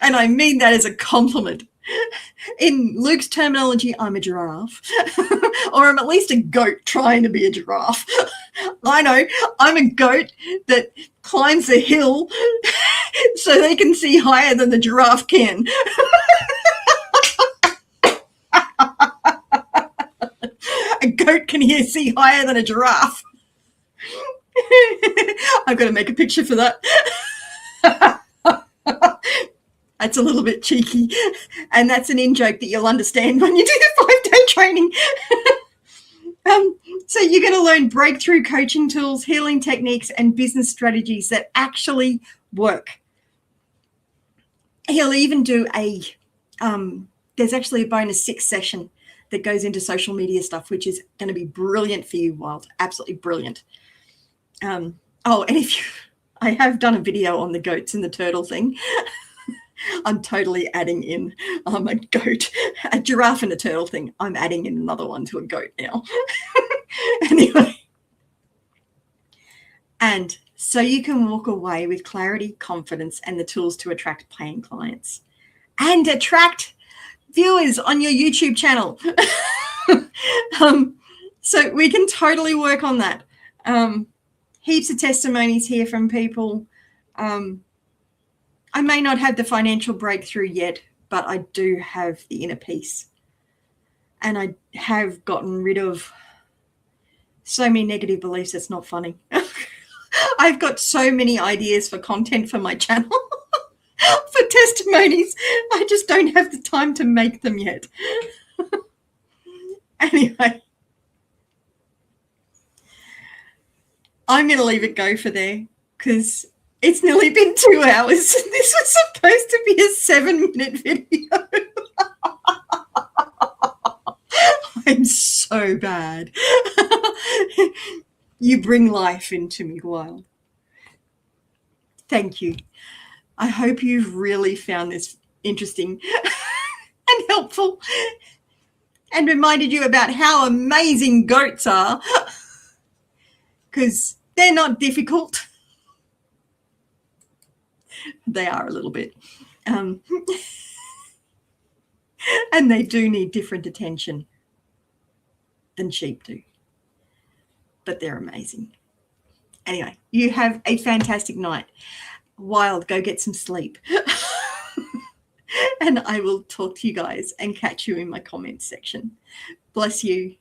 And I mean that as a compliment. In Luke's terminology, I'm a giraffe. Or I'm at least a goat trying to be a giraffe. I know, I'm a goat that climbs a hill so they can see higher than the giraffe can. A goat can see higher than a giraffe. I've got to make a picture for that. That's a little bit cheeky. And that's an in-joke that you'll understand when you do the 5-day training. So you're going to learn breakthrough coaching tools, healing techniques, and business strategies that actually work. He'll even do there's actually a bonus 6 session that goes into social media stuff, which is going to be brilliant for you, Wild. Absolutely brilliant. And I have done a video on the goats and the turtle thing. I'm totally adding in a goat, a giraffe and a turtle thing. I'm adding in another one to a goat now. Anyway. And so you can walk away with clarity, confidence, and the tools to attract paying clients and attract viewers on your YouTube channel. So we can totally work on that. Heaps of testimonies here from people. I may not have the financial breakthrough yet, but I do have the inner peace. And I have gotten rid of so many negative beliefs. It's not funny. I've got so many ideas for content for my channel, for testimonies. I just don't have the time to make them yet. Anyway, I'm going to leave it go for there because it's nearly been 2 hours. This was supposed to be a 7-minute video. I'm so bad. You bring life into me, Wild. Thank you. I hope you've really found this interesting and helpful and reminded you about how amazing goats are, because they're not difficult. They are a little bit. And they do need different attention than sheep do. But they're amazing. Anyway, you have a fantastic night. Wild, go get some sleep. And I will talk to you guys and catch you in my comments section. Bless you.